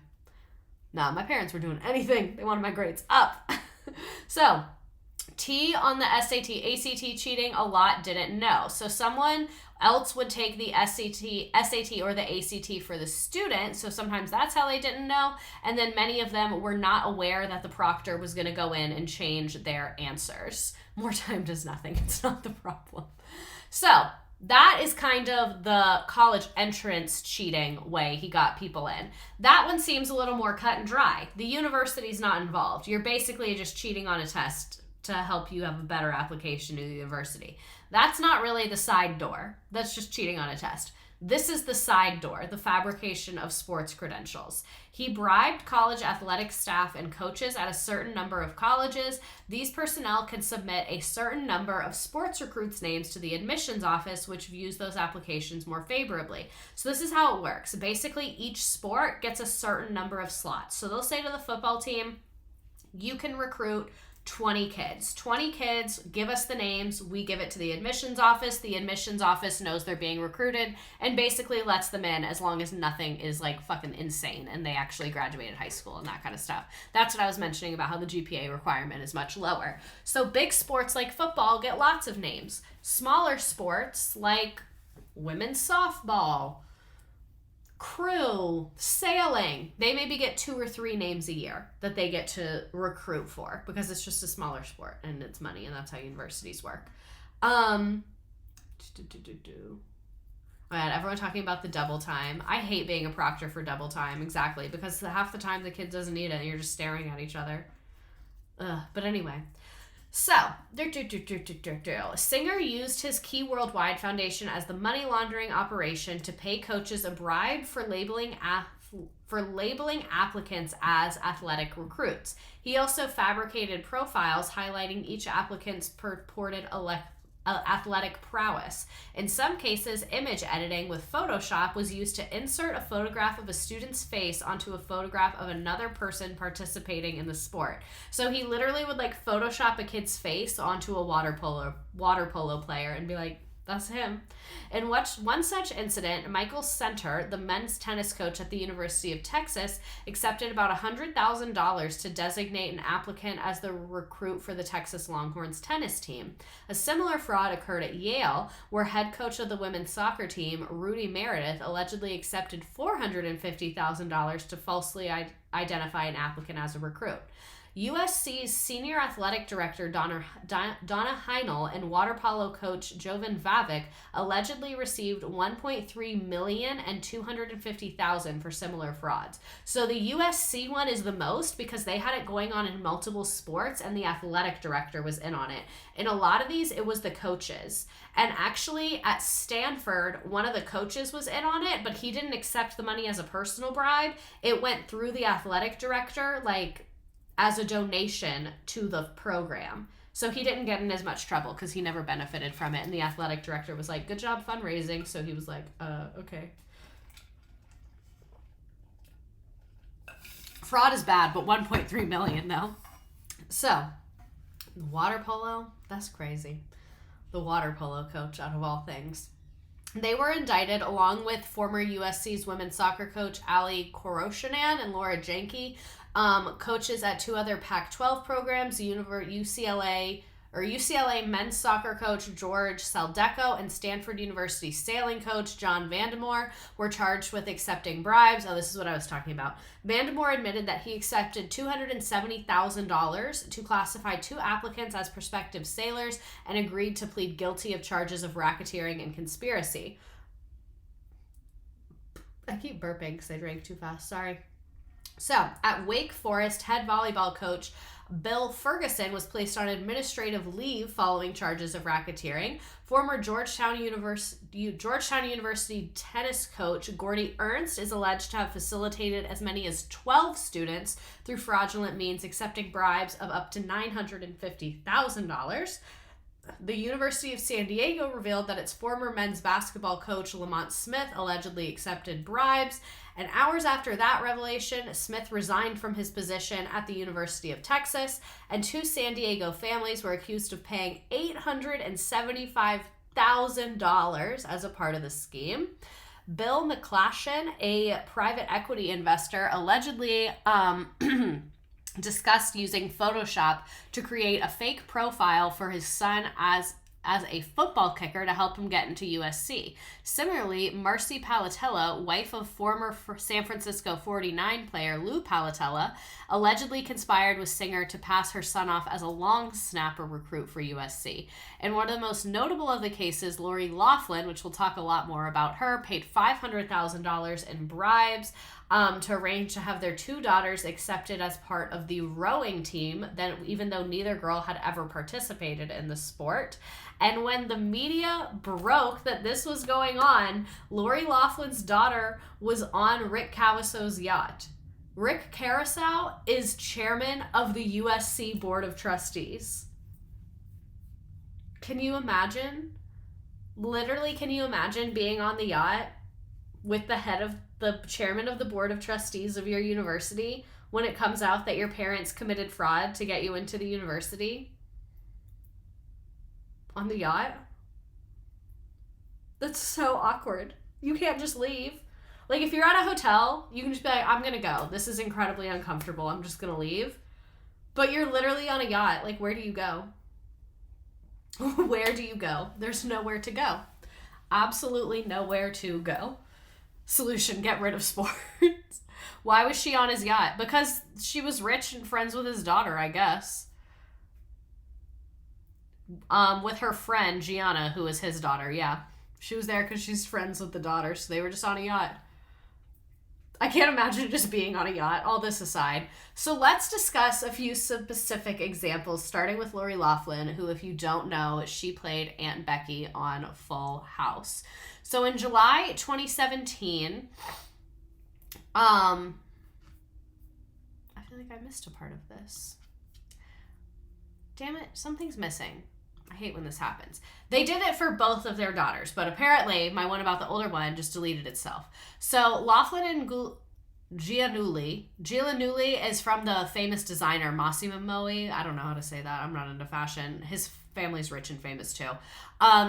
No, my parents were doing anything. They wanted my grades up. So, T on the SAT, ACT cheating, a lot didn't know. So someone else would take the SAT or the ACT for the student. So sometimes that's how they didn't know. And then many of them were not aware that the proctor was going to go in and change their answers. More time does nothing. It's not the problem. So that is kind of the college entrance cheating way he got people in. That one seems a little more cut and dry. The university's not involved. You're basically just cheating on a test to help you have a better application to the university. That's not really the side door. That's just cheating on a test. This is the side door, the fabrication of sports credentials. He bribed college athletic staff and coaches at a certain number of colleges. These personnel can submit a certain number of sports recruits' names to the admissions office, which views those applications more favorably. So this is how it works. Basically, each sport gets a certain number of slots. So they'll say to the football team, you can recruit 20 kids. 20 kids, give us the names, we give it to the admissions office. The admissions office knows they're being recruited and basically lets them in as long as nothing is like fucking insane and they actually graduated high school and that kind of stuff. That's what I was mentioning about how the GPA requirement is much lower. So big sports like football get lots of names. Smaller sports like women's softball, crew, sailing, they maybe get 2 or 3 names a year that they get to recruit for because it's just a smaller sport and it's money and that's how universities work. Oh yeah, everyone talking about the double time. I hate being a proctor for double time, exactly, because half the time the kid doesn't need it and you're just staring at each other. But anyway. So, Singer used his Key Worldwide Foundation as the money laundering operation to pay coaches a bribe for labeling applicants as athletic recruits. He also fabricated profiles highlighting each applicant's purported athletic prowess. In some cases, image editing with Photoshop was used to insert a photograph of a student's face onto a photograph of another person participating in the sport. So he literally would like Photoshop a kid's face onto a water polo player and be like, that's him. In one such incident, Michael Center, the men's tennis coach at the University of Texas, accepted about $100,000 to designate an applicant as the recruit for the Texas Longhorns tennis team. A similar fraud occurred at Yale, where head coach of the women's soccer team, Rudy Meredith, allegedly accepted $450,000 to falsely identify an applicant as a recruit. USC's senior athletic director Donna Heinel and water polo coach Jovan Vavic allegedly received $1.3 million and $250,000 for similar frauds. So the USC one is the most because they had it going on in multiple sports and the athletic director was in on it. In a lot of these, it was the coaches. And actually at Stanford, one of the coaches was in on it, but he didn't accept the money as a personal bribe. It went through the athletic director, like, as a donation to the program. So he didn't get in as much trouble because he never benefited from it. And the athletic director was like, good job fundraising. So he was like, okay. Fraud is bad, but $1.3 million though. So, water polo, that's crazy. The water polo coach out of all things. They were indicted along with former USC's women's soccer coach Ali Koroshanan and Laura Janke, coaches at two other Pac-12 programs, UCLA men's soccer coach George Saldeco and Stanford University sailing coach John Vandemore were charged with accepting bribes. Oh, this is what I was talking about. Vandemore admitted that he accepted $270,000 to classify two applicants as prospective sailors and agreed to plead guilty of charges of racketeering and conspiracy. I keep burping because I drank too fast. Sorry. So, at Wake Forest, head volleyball coach Bill Ferguson was placed on administrative leave following charges of racketeering. Former Georgetown University tennis coach Gordy Ernst is alleged to have facilitated as many as 12 students through fraudulent means, accepting bribes of up to $950,000. The University of San Diego revealed that its former men's basketball coach Lamont Smith allegedly accepted bribes, and hours after that revelation, Smith resigned from his position at the University of Texas, and two San Diego families were accused of paying $875,000 as a part of the scheme. Bill McClashen, a private equity investor, allegedly discussed using Photoshop to create a fake profile for his son as a football kicker to help him get into USC. Similarly, Marcy Palatella, wife of former San Francisco 49 player Lou Palatella, allegedly conspired with Singer to pass her son off as a long snapper recruit for USC. In one of the most notable of the cases, Lori Loughlin, which we'll talk a lot more about her, paid $500,000 in bribes to arrange to have their two daughters accepted as part of the rowing team, then even though neither girl had ever participated in the sport. And when the media broke that this was going on, Lori Loughlin's daughter was on Rick Caruso's yacht. Rick Caruso is chairman of the USC Board of Trustees. Can you imagine? Literally, can you imagine being on the yacht with the chairman of the Board of Trustees of your university when it comes out that your parents committed fraud to get you into the university? On the yacht? That's so awkward. You can't just leave. Like, if you're at a hotel, you can just be like, I'm gonna go. This is incredibly uncomfortable. I'm just gonna leave. But you're literally on a yacht. Like, where do you go? Where do you go? There's nowhere to go. Absolutely nowhere to go. Solution, get rid of sports. Why was she on his yacht? Because she was rich and friends with his daughter, I guess. With her friend, Gianna, who is his daughter, yeah. She was there because she's friends with the daughter, so they were just on a yacht. I can't imagine just being on a yacht, all this aside. So let's discuss a few specific examples, starting with Lori Loughlin, who, if you don't know, she played Aunt Becky on Full House. So in July 2017, I feel like I missed a part of this. Damn it, something's missing. I hate when this happens. They did it for both of their daughters, but apparently my one about the older one just deleted itself. So Loughlin and Giannulli is from the famous designer Massimo Moe. I don't know how to say that. I'm not into fashion. His family's rich and famous too.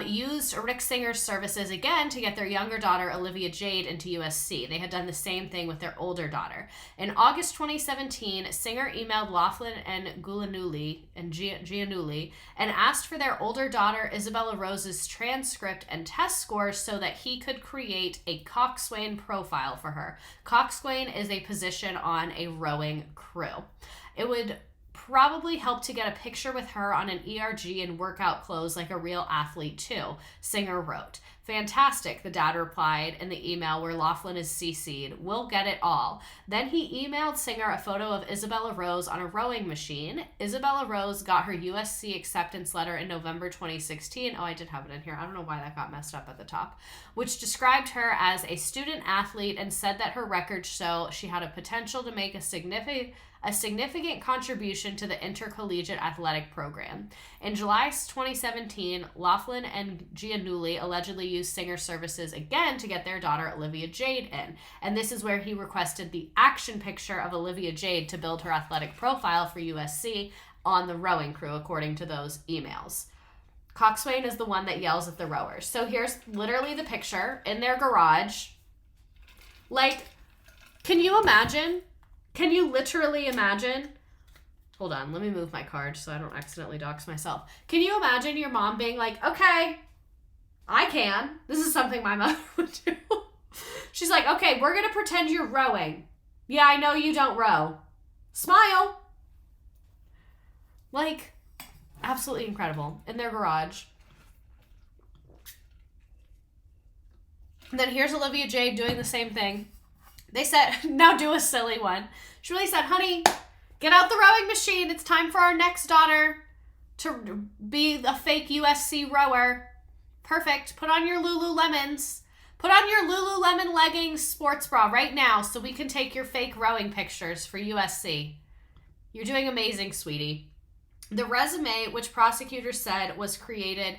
Used Rick Singer's services again to get their younger daughter Olivia Jade into USC. They had done the same thing with their older daughter. In August 2017, Singer emailed Loughlin and Giannulli and asked for their older daughter Isabella Rose's transcript and test scores so that he could create a coxswain profile for her. Coxswain is a position on a rowing crew. It would probably helped to get a picture with her on an ERG and workout clothes like a real athlete too, Singer wrote. Fantastic, the dad replied in the email where Laughlin is CC'd. We'll get it all. Then he emailed Singer a photo of Isabella Rose on a rowing machine. Isabella Rose got her USC acceptance letter in November 2016. Oh, I did have it in here. I don't know why that got messed up at the top. Which described her as a student athlete and said that her records show she had a potential to make a significant contribution to the intercollegiate athletic program. In July 2017, Laughlin and Giannulli allegedly used Singer services again to get their daughter Olivia Jade in. And this is where he requested the action picture of Olivia Jade to build her athletic profile for USC on the rowing crew, according to those emails. Coxswain is the one that yells at the rowers. So here's literally the picture in their garage. Like, can you imagine? Can you literally imagine? Hold on, let me move my card so I don't accidentally dox myself. Can you imagine your mom being like, okay, I can. This is something my mother would do. She's like, okay, we're going to pretend you're rowing. Yeah, I know you don't row. Smile. Like, absolutely incredible. In their garage. And then here's Olivia Jade doing the same thing. They said, now do a silly one. She really said, honey, get out the rowing machine. It's time for our next daughter to be a fake USC rower. Perfect. Put on your Lululemons. Put on your Lululemon leggings sports bra right now so we can take your fake rowing pictures for USC. You're doing amazing, sweetie. The resume, which prosecutors said was created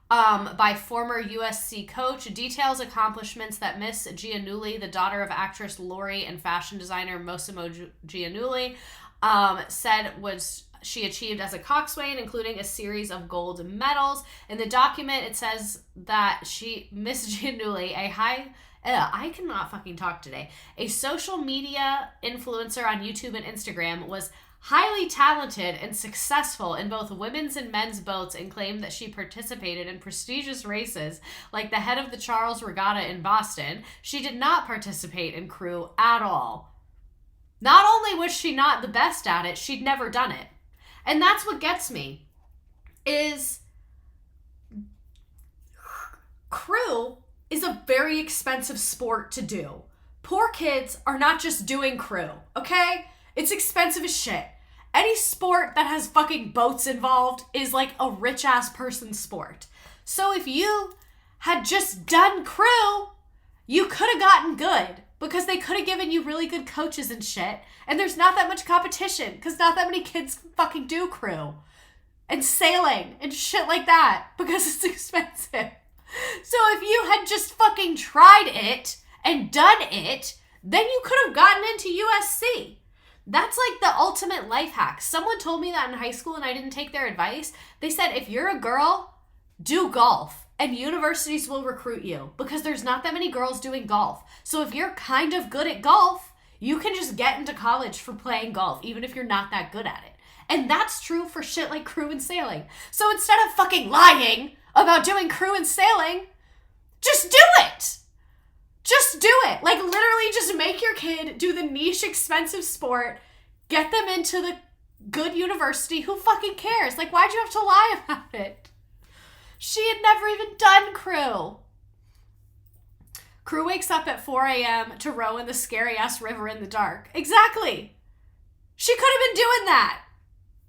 by former USC coach, details accomplishments that Miss Giannulli, the daughter of actress Lori and fashion designer Massimo Giannulli, said she achieved as a coxswain, including a series of gold medals. In the document, it says that Miss Giannulli, I cannot fucking talk today, a social media influencer on YouTube and Instagram, was highly talented and successful in both women's and men's boats, and claimed that she participated in prestigious races like the head of the Charles Regatta in Boston. She did not participate in crew at all. Not only was she not the best at it, she'd never done it. And that's what gets me, is crew is a very expensive sport to do. Poor kids are not just doing crew, okay? It's expensive as shit. Any sport that has fucking boats involved is like a rich-ass person's sport. So if you had just done crew, you could have gotten good because they could have given you really good coaches and shit. And there's not that much competition because not that many kids fucking do crew and sailing and shit like that because it's expensive. So if you had just fucking tried it and done it, then you could have gotten into USC. That's like the ultimate life hack. Someone told me that in high school and I didn't take their advice. They said, if you're a girl, do golf and universities will recruit you because there's not that many girls doing golf. So if you're kind of good at golf, you can just get into college for playing golf, even if you're not that good at it. And that's true for shit like crew and sailing. So instead of fucking lying about doing crew and sailing, just do it. Just do it. Like, literally just make your kid do the niche, expensive sport, get them into the good university. Who fucking cares? Like, why'd you have to lie about it? She had never even done crew. Crew wakes up at 4 a.m. to row in the scary-ass river in the dark. Exactly. She could have been doing that.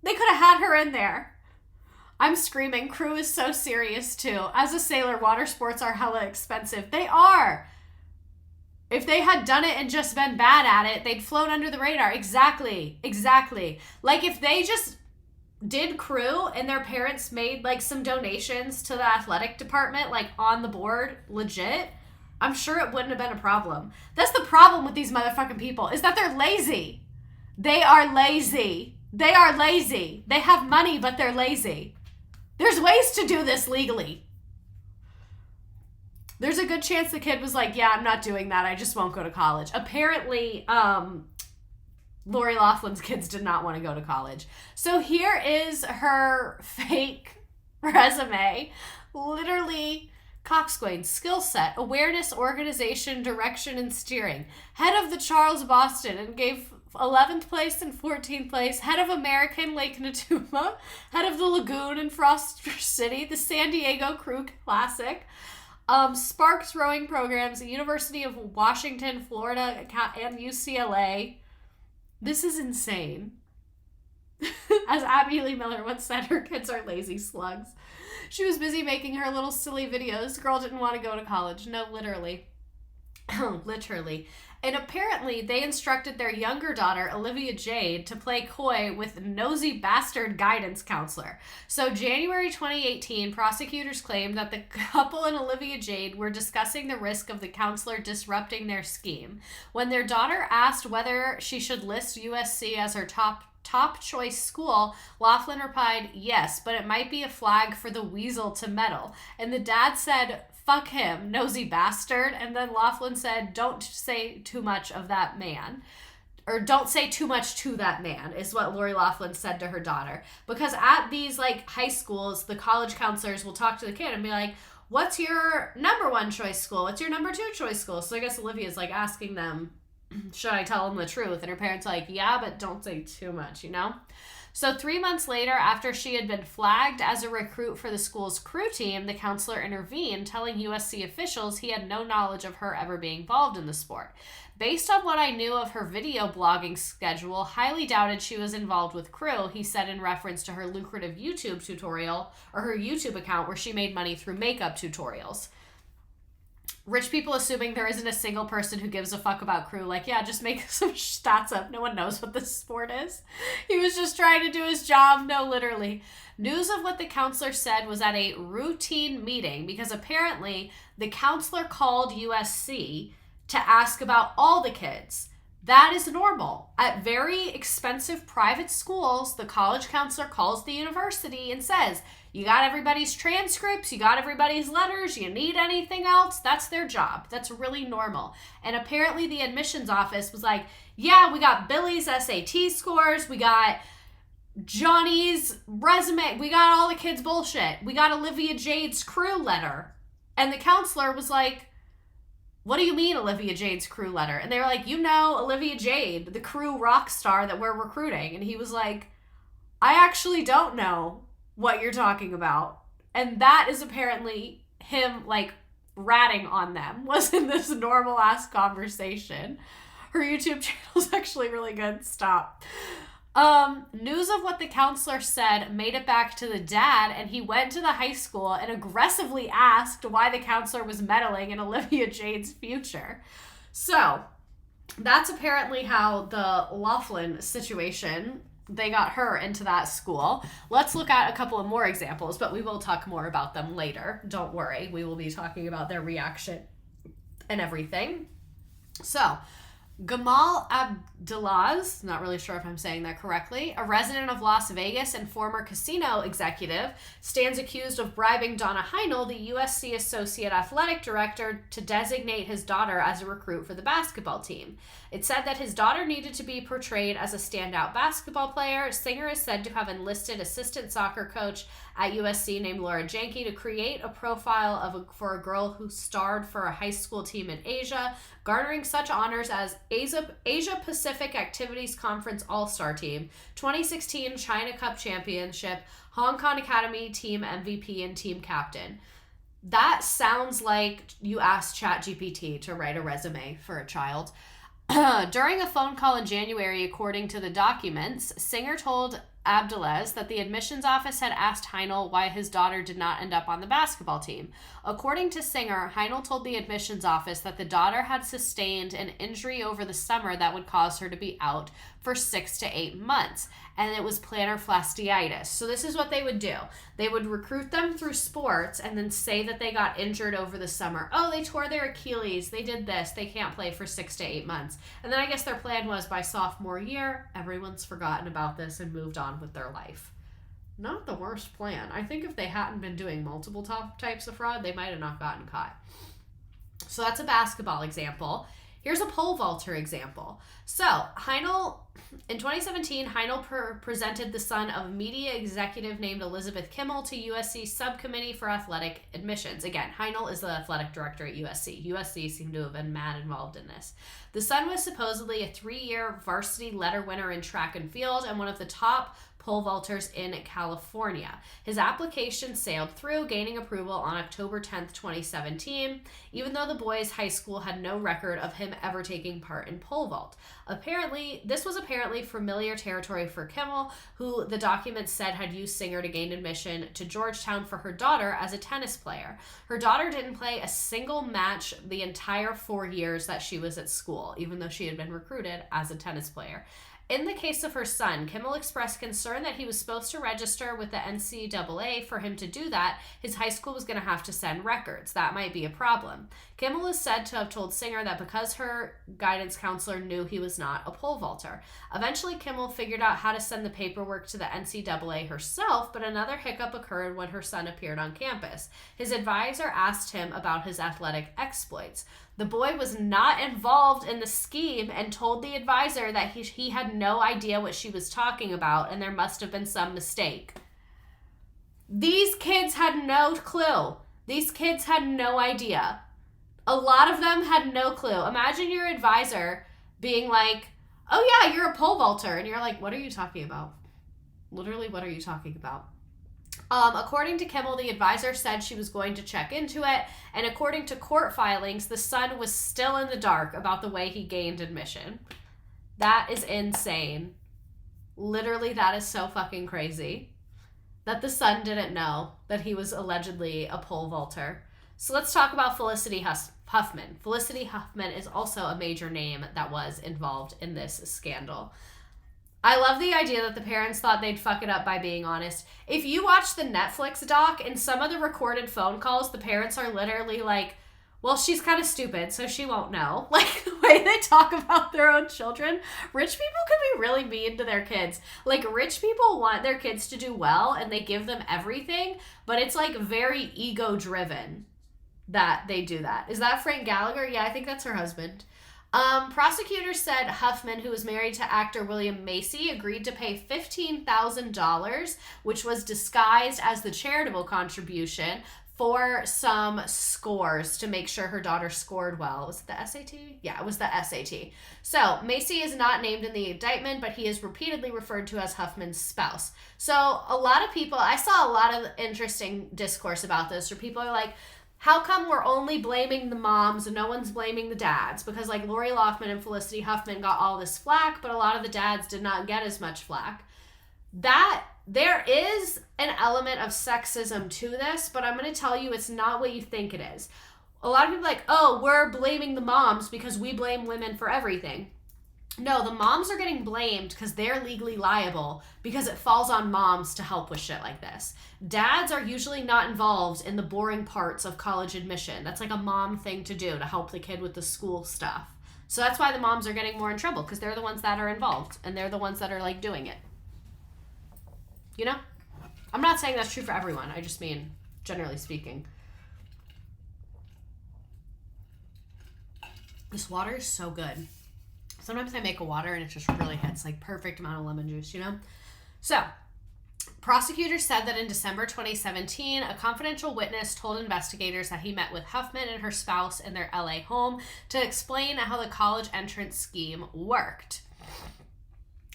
They could have had her in there. I'm screaming. Crew is so serious, too. As a sailor, water sports are hella expensive. They are. If they had done it and just been bad at it, they'd float under the radar. Exactly. Like, if they just did crew and their parents made, like, some donations to the athletic department, like, on the board, legit, I'm sure it wouldn't have been a problem. That's the problem with these motherfucking people, is that they're lazy. They are lazy. They have money, but they're lazy. There's ways to do this legally. There's a good chance the kid was like, yeah, I'm not doing that. I just won't go to college. Apparently, Lori Loughlin's kids did not want to go to college. So here is her fake resume. Literally, coxswain, skill set, awareness, organization, direction, and steering. Head of the Charles Boston, and gave 11th place and 14th place, head of American Lake Natuma, head of the Lagoon in Foster City, the San Diego Crew Classic, Sparks rowing programs at University of Washington, Florida, and UCLA. This is insane. As Abby Lee Miller once said, her kids are lazy slugs. She was busy making her little silly videos. The girl didn't want to go to college. No, literally. Literally. And apparently they instructed their younger daughter, Olivia Jade, to play coy with nosy bastard guidance counselor. So January 2018, prosecutors claimed that the couple and Olivia Jade were discussing the risk of the counselor disrupting their scheme. When their daughter asked whether she should list USC as her top choice school, Laughlin replied, yes, but it might be a flag for the weasel to meddle. And the dad said, fuck him, nosy bastard. And then Laughlin said, don't say too much of that man. Or don't say too much to that man, is what Lori Laughlin said to her daughter. Because at these like high schools, the college counselors will talk to the kid and be like, what's your number one choice school? What's your number two choice school? So I guess Olivia's like asking them, should I tell them the truth? And her parents are like, yeah, but don't say too much, you know? So 3 months later, after she had been flagged as a recruit for the school's crew team, the counselor intervened, telling USC officials he had no knowledge of her ever being involved in the sport. Based on what I knew of her video blogging schedule, highly doubted she was involved with crew, he said in reference to her lucrative YouTube tutorial, or her YouTube account where she made money through makeup tutorials. Rich people assuming there isn't a single person who gives a fuck about crew. Like, yeah, just make some stats up. No one knows what this sport is. He was just trying to do his job. No, literally. News of what the counselor said was at a routine meeting because apparently the counselor called USC to ask about all the kids. That is normal. At very expensive private schools, the college counselor calls the university and says, you got everybody's transcripts, you got everybody's letters, you need anything else? That's their job. That's really normal. And apparently the admissions office was like, yeah, we got Billy's SAT scores, we got Johnny's resume, we got all the kids' bullshit. We got Olivia Jade's crew letter. And the counselor was like, what do you mean Olivia Jade's crew letter? And they were like, you know, Olivia Jade, the crew rock star that we're recruiting. And he was like, I actually don't know what you're talking about. And that is apparently him like ratting on them, wasn't this normal ass conversation. Her YouTube channel is actually really good. Stop. News of what the counselor said made it back to the dad, and he went to the high school and aggressively asked why the counselor was meddling in Olivia Jade's future. So that's apparently how the Laughlin situation, they got her into that school. Let's look at a couple of more examples, but we will talk more about them later. Don't worry. We will be talking about their reaction and everything. So Gamal Abdelaz, not really sure if I'm saying that correctly, a resident of Las Vegas and former casino executive, stands accused of bribing Donna Heinel, the USC Associate Athletic Director, to designate his daughter as a recruit for the basketball team. It said that his daughter needed to be portrayed as a standout basketball player. Singer is said to have enlisted assistant soccer coach at USC named Laura Janke to create a profile for a girl who starred for a high school team in Asia, garnering such honors as Asia Pacific Activities Conference All-Star Team, 2016 China Cup Championship, Hong Kong Academy Team MVP, and Team Captain. That sounds like you asked ChatGPT to write a resume for a child. During a phone call in January, according to the documents, Singer told Abdelaz that the admissions office had asked Heinel why his daughter did not end up on the basketball team. According to Singer, Heinel told the admissions office that the daughter had sustained an injury over the summer that would cause her to be out for 6 to 8 months, and it was plantar fasciitis. So this is what they would do. They would recruit them through sports and then say that they got injured over the summer. Oh, they tore their Achilles. They did this. They can't play for 6 to 8 months. And then I guess their plan was by sophomore year, everyone's forgotten about this and moved on with their life. Not the worst plan. I think if they hadn't been doing multiple types of fraud, they might have not gotten caught. So that's a basketball example. Here's a pole vaulter example. So, Heinel, in 2017, Heinel presented the son of a media executive named Elizabeth Kimmel to USC's Subcommittee for Athletic Admissions. Again, Heinel is the athletic director at USC. USC seemed to have been mad involved in this. The son was supposedly a 3-year varsity letter winner in track and field and one of the top pole vaulters in California. His application sailed through, gaining approval on October 10th, 2017, even though the boy's high school had no record of him ever taking part in pole vault. This was apparently familiar territory for Kimmel, who the document said had used Singer to gain admission to Georgetown for her daughter as a tennis player. Her daughter didn't play a single match the entire 4 years that she was at school, even though she had been recruited as a tennis player. In the case of her son, Kimmel expressed concern that he was supposed to register with the NCAA. For him to do that, his high school was going to have to send records. That might be a problem. Kimmel is said to have told Singer that because her guidance counselor knew he was not a pole vaulter. Eventually, Kimmel figured out how to send the paperwork to the NCAA herself, but another hiccup occurred when her son appeared on campus. His advisor asked him about his athletic exploits. The boy was not involved in the scheme and told the advisor that he had no idea what she was talking about and there must have been some mistake. These kids had no clue. These kids had no idea. A lot of them had no clue. Imagine your advisor being like, oh yeah, you're a pole vaulter. And you're like, what are you talking about? Literally, what are you talking about? According to Kimmel, the advisor said she was going to check into it, and according to court filings, the son was still in the dark about the way he gained admission. That is insane. Literally, that is so fucking crazy. That the son didn't know that he was allegedly a pole vaulter. So let's talk about Felicity Huffman. Felicity Huffman is also a major name that was involved in this scandal. I love the idea that the parents thought they'd fuck it up by being honest. If you watch the Netflix doc, in some of the recorded phone calls, the parents are literally like, well, she's kind of stupid, so she won't know. Like, the way they talk about their own children. Rich people can be really mean to their kids. Like, rich people want their kids to do well, and they give them everything, but it's, like, very ego-driven that they do that. Is that Frank Gallagher? Yeah, I think that's her husband. Prosecutors said Huffman, who was married to actor William Macy, agreed to pay $15,000, which was disguised as the charitable contribution, for some scores to make sure her daughter scored well. Was it the SAT? Yeah, it was the SAT. So Macy is not named in the indictment, but he is repeatedly referred to as Huffman's spouse. So a lot of people, I saw a lot of interesting discourse about this, where people are like, how come we're only blaming the moms and no one's blaming the dads? Because like Lori Loughlin and Felicity Huffman got all this flack, but a lot of the dads did not get as much flack. That there is an element of sexism to this, but I'm going to tell you it's not what you think it is. A lot of people are like, oh, we're blaming the moms because we blame women for everything. No, the moms are getting blamed because they're legally liable because it falls on moms to help with shit like this. Dads are usually not involved in the boring parts of college admission. That's like a mom thing to do to help the kid with the school stuff. So that's why the moms are getting more in trouble, because they're the ones that are involved and they're the ones that are like doing it. You know? I'm not saying that's true for everyone. I just mean generally speaking. This water is so good. Sometimes I make a water and it just really hits, like perfect amount of lemon juice, you know? So, prosecutors said that in December 2017, a confidential witness told investigators that he met with Huffman and her spouse in their LA home to explain how the college entrance scheme worked.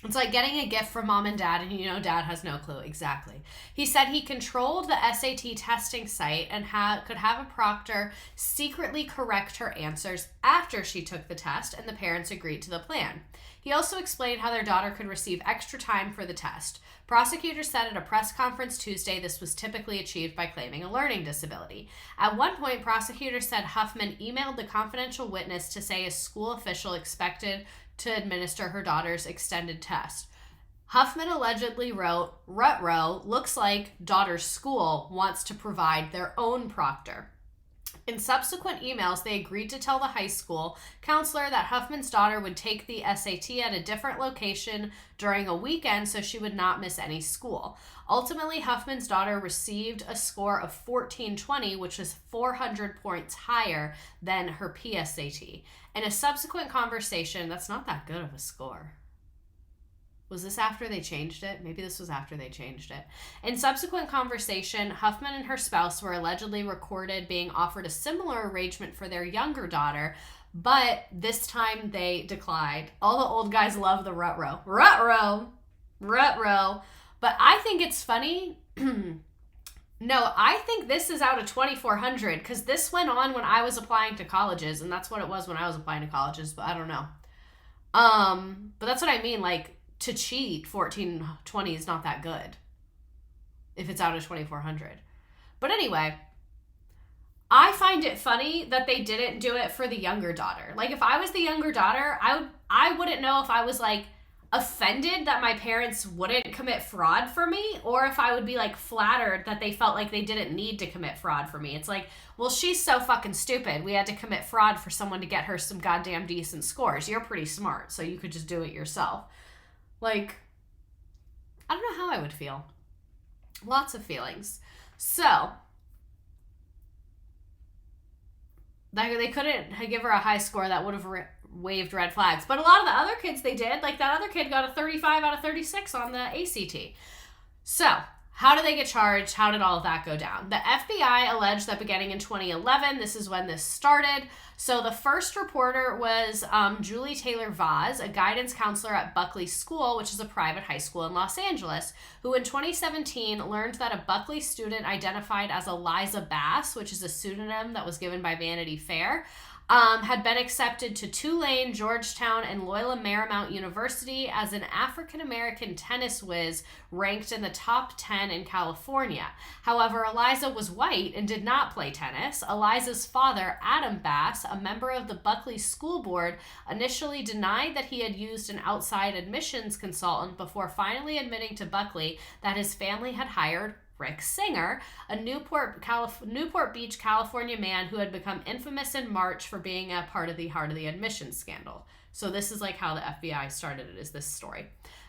It's like getting a gift from mom and dad, and you know dad has no clue. Exactly. He said he controlled the SAT testing site and could have a proctor secretly correct her answers after she took the test, and the parents agreed to the plan. He also explained how their daughter could receive extra time for the test. Prosecutors said at a press conference Tuesday this was typically achieved by claiming a learning disability. At one point, prosecutors said Huffman emailed the confidential witness to say a school official expected to administer her daughter's extended test. Huffman allegedly wrote, "Rutrow looks like daughter's school wants to provide their own proctor." In subsequent emails, they agreed to tell the high school counselor that Huffman's daughter would take the SAT at a different location during a weekend so she would not miss any school. Ultimately, Huffman's daughter received a score of 1420, which was 400 points higher than her PSAT. In a subsequent conversation, that's not that good of a score. Was this after they changed it? Maybe this was after they changed it. In subsequent conversation, Huffman and her spouse were allegedly recorded being offered a similar arrangement for their younger daughter, but this time they declined. All the old guys love the rut-row. Rut-row. Rut-row. But I think it's funny. No, I think this is out of 2,400 because this went on when I was applying to colleges, and that's what it was when I was applying to colleges, but I don't know. But that's what I mean, like, to cheat, 1420 is not that good if it's out of 2,400. But anyway, I find it funny that they didn't do it for the younger daughter. Like, if I was the younger daughter, I wouldn't know if I was, like, offended that my parents wouldn't commit fraud for me, or if I would be, like, flattered that they felt like they didn't need to commit fraud for me. It's like, well, she's so fucking stupid. We had to commit fraud for someone to get her some goddamn decent scores. You're pretty smart, so you could just do it yourself. Like, I don't know how I would feel. Lots of feelings. So, they couldn't give her a high score that would have waved red flags. But a lot of the other kids, they did. Like, that other kid got a 35 out of 36 on the ACT. So, how did they get charged? How did all of that go down? The FBI alleged that beginning in 2011, this is when this started. So the first reporter was Julie Taylor Vaz, a guidance counselor at Buckley School, which is a private high school in Los Angeles, who in 2017 learned that a Buckley student identified as Eliza Bass, which is a pseudonym that was given by Vanity Fair, had been accepted to Tulane, Georgetown, and Loyola Marymount University as an African-American tennis whiz ranked in the top 10 in California. However, Eliza was white and did not play tennis. Eliza's father, Adam Bass, a member of the Buckley School Board, initially denied that he had used an outside admissions consultant before finally admitting to Buckley that his family had hired Rick Singer, a Newport Beach, California man who had become infamous in March for being a part of the Heart of the Admissions scandal. So this is like how the FBI started it, is this story.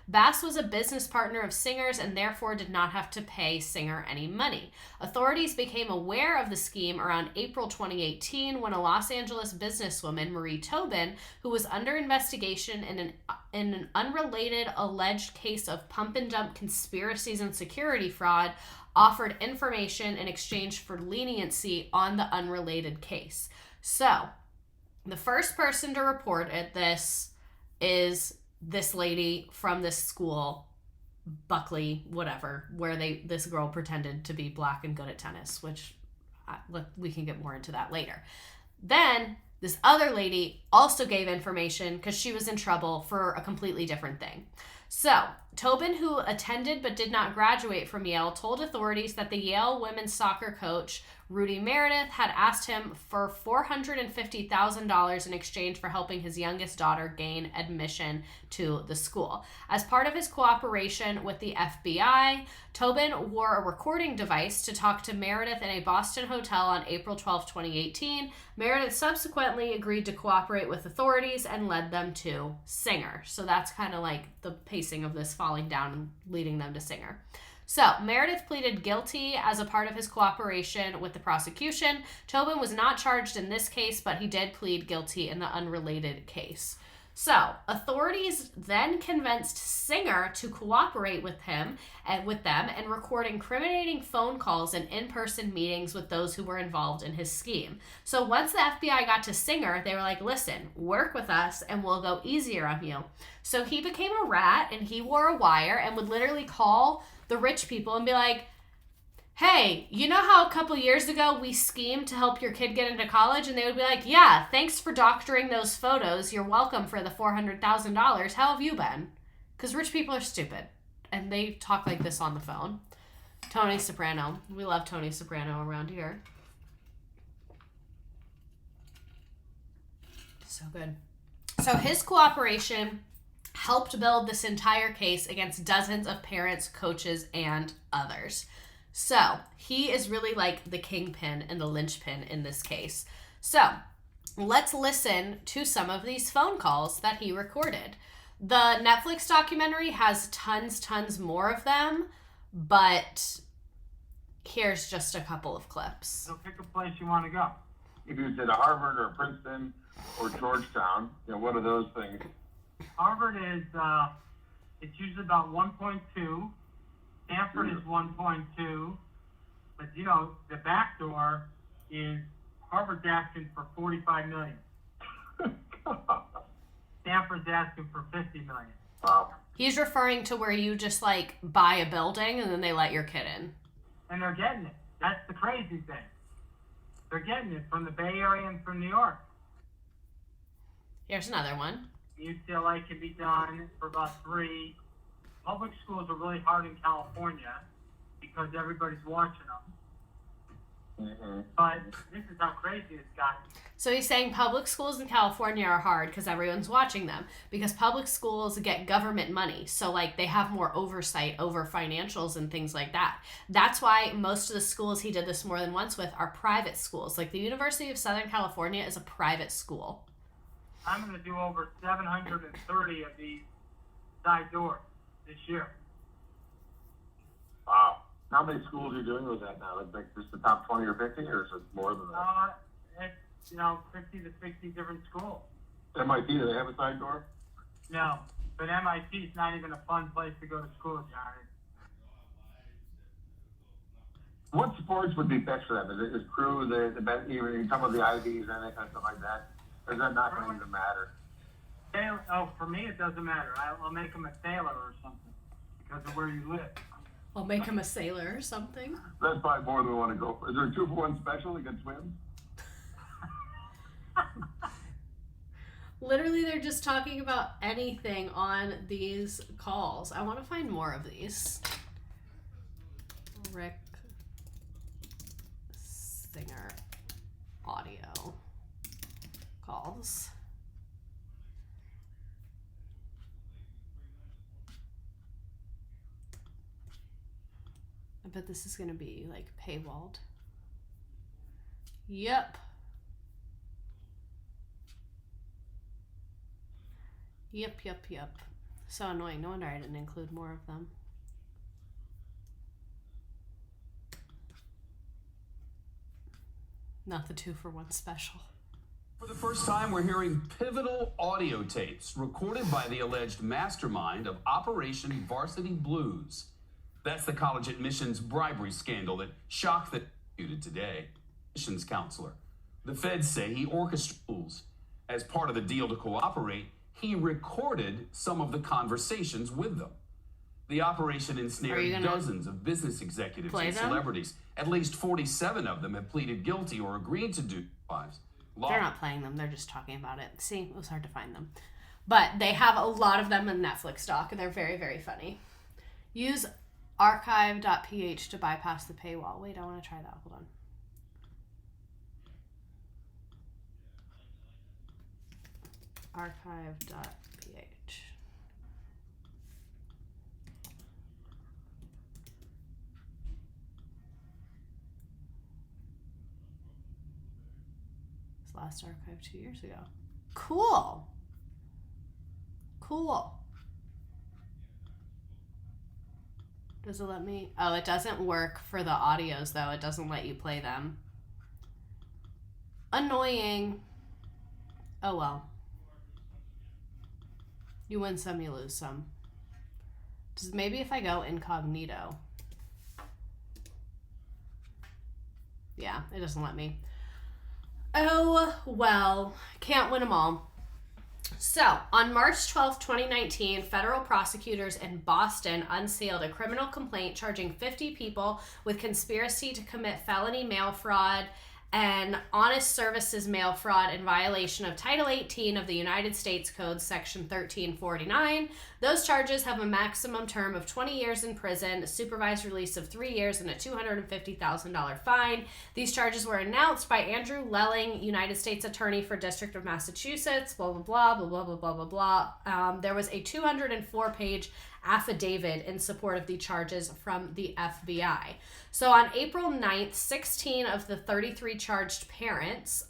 Bass was a business partner of Singer's and therefore did not have to pay Singer any money. Authorities became aware of the scheme around April 2018 when a Los Angeles businesswoman, Marie Tobin, who was under investigation in an unrelated alleged case of pump and dump conspiracies and security fraud, offered information in exchange for leniency on the unrelated case. So, the first person to report this is this lady from this school, Buckley, whatever, where this girl pretended to be black and good at tennis, which we can get more into that later. Then this other lady also gave information because she was in trouble for a completely different thing. So, Tobin, who attended but did not graduate from Yale, told authorities that the Yale women's soccer coach, Rudy Meredith, had asked him for $450,000 in exchange for helping his youngest daughter gain admission to the school. As part of his cooperation with the FBI, Tobin wore a recording device to talk to Meredith in a Boston hotel on April 12, 2018. Meredith subsequently agreed to cooperate with authorities and led them to Singer. So that's kind of like the pacing of this falling down and leading them to Singer. So, Meredith pleaded guilty as a part of his cooperation with the prosecution. Tobin was not charged in this case, but he did plead guilty in the unrelated case. So, authorities then convinced Singer to cooperate with them and record incriminating phone calls and in-person meetings with those who were involved in his scheme. So, once the FBI got to Singer, they were like, listen, work with us and we'll go easier on you. So, he became a rat and he wore a wire and would literally call the rich people and be like, hey, you know how a couple years ago we schemed to help your kid get into college? And they would be like, yeah, thanks for doctoring those photos. You're welcome for the $400,000. How have you been? Because rich people are stupid. And they talk like this on the phone. Tony Soprano. We love Tony Soprano around here. So good. So his cooperation helped build this entire case against dozens of parents, coaches, and others. So, He is really like the kingpin and the linchpin in this case. So let's listen to some of these phone calls that he recorded. The Netflix documentary has tons more of them, but here's just a couple of clips. So pick a place you want to go. If you said Harvard or Princeton or Georgetown, what are those things? Harvard is, it's usually about 1.2. Stanford is 1.2. But, the back door is Harvard's asking for $45 million. Stanford's asking for $50 million. Wow. He's referring to where you just like buy a building and then they let your kid in. And they're getting it. That's the crazy thing. They're getting it from the Bay Area and from New York. Here's another one. UCLA can be done for about 3. Public schools are really hard in California because everybody's watching them. Mm-hmm. But this is how crazy it's gotten. So he's saying public schools in California are hard because everyone's watching them, because public schools get government money. So like they have more oversight over financials and things like that. That's why most of the schools he did this more than once with are private schools. Like the University of Southern California is a private school. I'm going to do over 730 of these side doors this year. Wow. How many schools are you doing with that now? Like just the top 20 or 50, or is it more than that? It's 50 to 60 different schools. MIT, do they have a side door? No, but MIT is not even a fun place to go to school, Johnny. What sports would be best for them? Is crew even some of the IVs and that kind of stuff like that? Or is that not going to even matter? For me, it doesn't matter. I'll make them a sailor or something because of where you live. I'll make him a sailor or something. That's probably more than we want to go for. Is there a 2-for-1 special against swim? Literally, they're just talking about anything on these calls. I want to find more of these. Rick Singer audio calls. I bet this is going to be like paywalled. Yep. Yep. So annoying. No wonder I didn't include more of them. Not the 2-for-1 special. For the first time, we're hearing pivotal audio tapes recorded by the alleged mastermind of Operation Varsity Blues. That's the college admissions bribery scandal that shocked the today. Admissions counselor. The feds say he orchestrated. As part of the deal to cooperate, he recorded some of the conversations with them. The operation ensnared dozens of business executives and celebrities. At least 47 of them have pleaded guilty or agreed to do lives. They're not playing them. They're just talking about it. See, it was hard to find them. But they have a lot of them in Netflix doc, and they're very, very funny. Use archive.ph to bypass the paywall. Wait, I want to try that. Hold on. Archive.ph. This last archive 2 years ago. Cool. Does it let me? Oh, it doesn't work for the audios, though. It doesn't let you play them. Annoying. Oh, well. You win some, you lose some. Maybe if I go incognito. Yeah, it doesn't let me. Oh, well. Can't win them all. So, on March 12, 2019, federal prosecutors in Boston unsealed a criminal complaint charging 50 people with conspiracy to commit felony mail fraud and honest services mail fraud in violation of Title 18 of the United States Code, Section 1349. Those charges have a maximum term of 20 years in prison, a supervised release of 3 years, and a $250,000 fine. These charges were announced by Andrew Lelling, United States Attorney for District of Massachusetts, blah, blah, blah, blah, blah, blah, blah, blah, blah. There was a 204-page affidavit in support of the charges from the FBI. So on April 9th, 16 of the 33 charged parents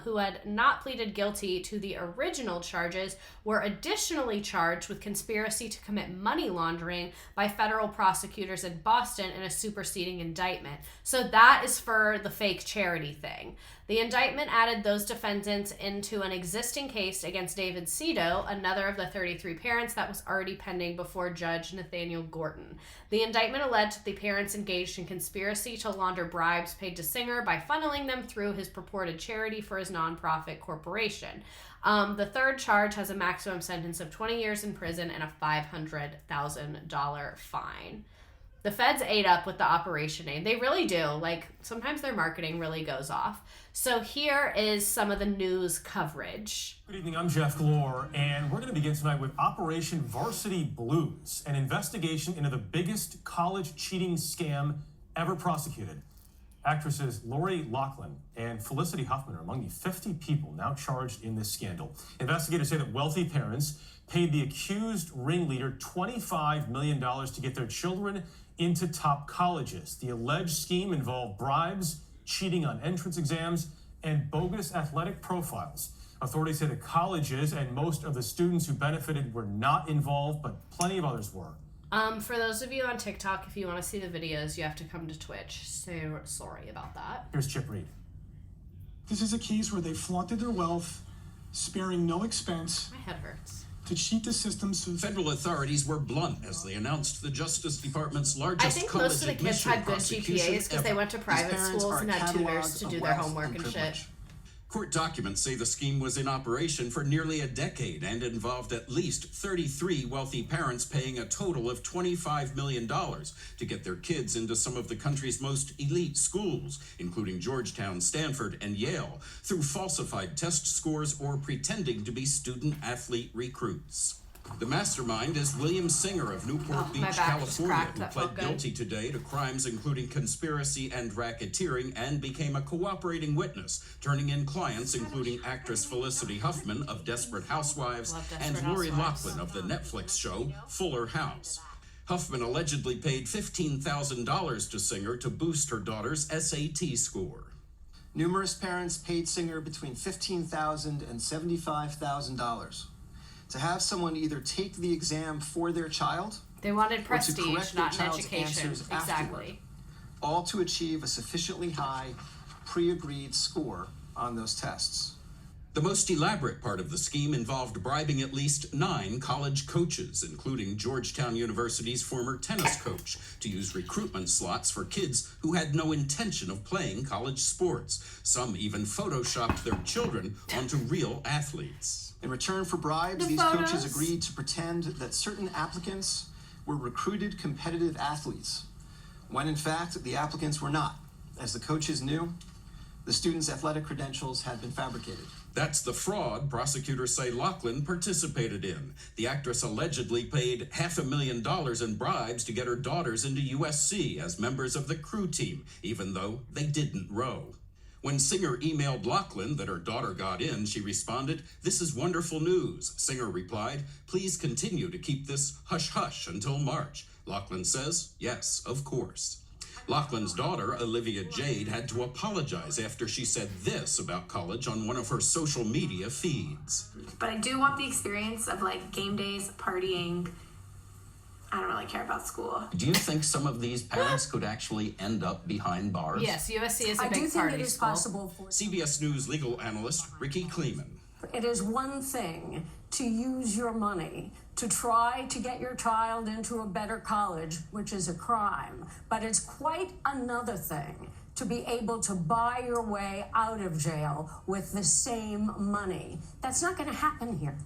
who had not pleaded guilty to the original charges were additionally charged with conspiracy to commit money laundering by federal prosecutors in Boston in a superseding indictment. So that is for the fake charity thing. The indictment added those defendants into an existing case against David Cito, another of the 33 parents that was already pending before Judge Nathaniel Gorton. The indictment alleged that the parents engaged in conspiracy to launder bribes paid to Singer by funneling them through his purported charity for his nonprofit corporation. The third charge has a maximum sentence of 20 years in prison and a $500,000 fine. The feds ate up with the operation name. They really do. Like, sometimes their marketing really goes off. So here is some of the news coverage. Good evening, I'm Jeff Glor, and we're going to begin tonight with Operation Varsity Blues, an investigation into the biggest college cheating scam ever prosecuted. Actresses Lori Loughlin and Felicity Huffman are among the 50 people now charged in this scandal. Investigators say that wealthy parents paid the accused ringleader $25 million to get their children into top colleges. The alleged scheme involved bribes, cheating on entrance exams, and bogus athletic profiles. Authorities say the colleges and most of the students who benefited were not involved, but plenty of others were. For those of you on TikTok, if you want to see the videos, you have to come to Twitch. So sorry about that. Here's Chip Reed. This is a case where they flaunted their wealth, sparing no expense, My head hurts. to cheat the system so Federal authorities were blunt as they announced the Justice Department's I largest think college most of the kids admission had good prosecution GPAs because they ever. went to private parents schools are and had catalogs tutors to of do their wealth homework and privilege. shit. Court documents say the scheme was in operation for nearly a decade and involved at least 33 wealthy parents paying a total of $25 million to get their kids into some of the country's most elite schools, including Georgetown, Stanford, and Yale, through falsified test scores or pretending to be student-athlete recruits. The mastermind is William Singer of Newport Beach, my back just California, cracked. who That pled felt good. guilty today to crimes including conspiracy and racketeering and became a cooperating witness, turning in clients including actress Felicity Huffman of Desperate Housewives Love Desperate and Lori Housewives. Loughlin of the Netflix show Fuller House. Huffman allegedly paid $15,000 to Singer to boost her daughter's SAT score. Numerous parents paid Singer between $15,000 and $75,000 to have someone either take the exam for their child, They wanted or to prestige, correct their not an child's education. answers Exactly. afterward, all to achieve a sufficiently high, pre-agreed score on those tests. The most elaborate part of the scheme involved bribing at least 9 college coaches, including Georgetown University's former tennis coach, to use recruitment slots for kids who had no intention of playing college sports. Some even photoshopped their children onto real athletes. In return for bribes, The these photos. coaches agreed to pretend that certain applicants were recruited competitive athletes, when in fact the applicants were not. As the coaches knew, the students' athletic credentials had been fabricated. That's the fraud prosecutors say Loughlin participated in. The actress allegedly paid $500,000 in bribes to get her daughters into USC as members of the crew team, even though they didn't row. When Singer emailed Loughlin that her daughter got in, she responded, "This is wonderful news." Singer replied, "Please continue to keep this hush-hush until March." Loughlin says, "Yes, of course." Loughlin's daughter, Olivia Jade, had to apologize after she said this about college on one of her social media feeds. But I do want the experience of like game days, partying. I don't really care about school. Do you think some of these parents could actually end up behind bars? Yes, USC is a I do big think party it is school. possible for CBS News legal analyst Ricky Kleeman. it is one thing to use your money to try to get your child into a better college, which is a crime, but it's quite another thing to be able to buy your way out of jail with the same money. That's not going to happen here.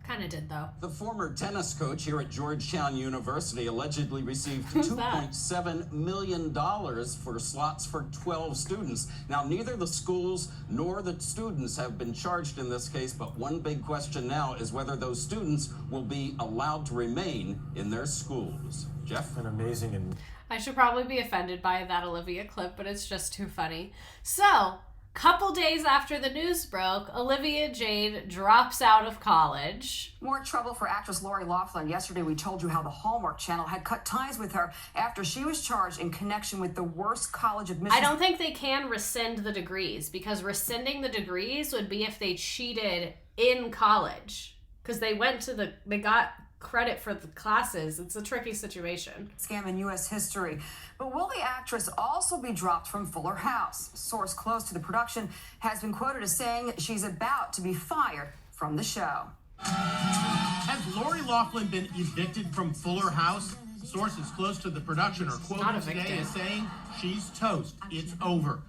Kind of did, though. The former tennis coach here at Georgetown University allegedly received Who's that? $2.7 million for slots for 12 students. Now, neither the schools nor the students have been charged in this case, but one big question now is whether those students will be allowed to remain in their schools. Jeff? An amazing and I should probably be offended by that Olivia clip, but it's just too funny. So, Couple days after the news broke, Olivia Jade drops out of college. More trouble for actress Lori Loughlin. Yesterday, we told you how the Hallmark Channel had cut ties with her after she was charged in connection with the worst college admissions. I don't think they can rescind the degrees, because rescinding the degrees would be if they cheated in college. Because they got credit for the classes. It's a tricky situation. Scam in U.S. history. But will the actress also be dropped from Fuller House? A source close to the production has been quoted as saying she's about to be fired from the show. Has Lori Loughlin been evicted from Fuller House? Sources close to the production are quoted today as saying she's toast. It's over.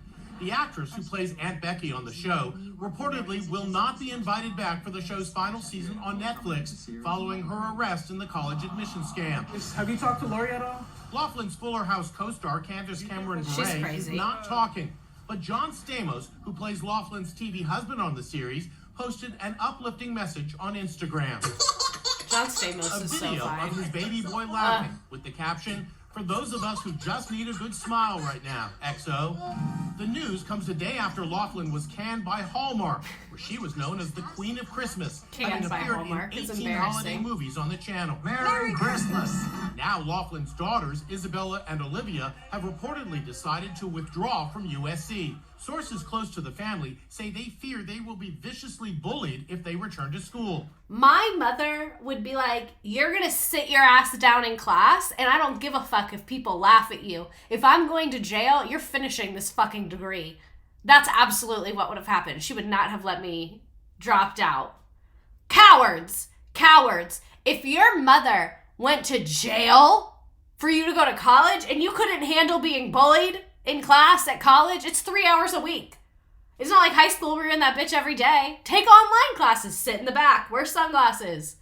The actress who plays Aunt Becky on the show reportedly will not be invited back for the show's final season on Netflix following her arrest in the college admission scam. Have you talked to Lori at all? Loughlin's Fuller House co-star Candace Cameron Bure is not talking, but John Stamos, who plays Loughlin's TV husband on the series, posted an uplifting message on Instagram. John Stamos a is so video fine. of his baby boy laughing with the caption, "For those of us who just need a good smile right now, XO." The news comes a day after Loughlin was canned by Hallmark, where she was known as the Queen of Christmas, having by appeared Hallmark. in It's 18 holiday embarrassing. movies on the channel. Merry Christmas. Now Loughlin's daughters, Isabella and Olivia, have reportedly decided to withdraw from USC. Sources close to the family say they fear they will be viciously bullied if they return to school. My mother would be like, you're gonna sit your ass down in class, and I don't give a fuck if people laugh at you. If I'm going to jail, you're finishing this fucking degree. That's absolutely what would have happened. She would not have let me dropped out. Cowards! Cowards! If your mother went to jail for you to go to college and you couldn't handle being bullied in class at college, it's 3 hours a week. It's not like high school where you're in that bitch every day. Take online classes, sit in the back, wear sunglasses.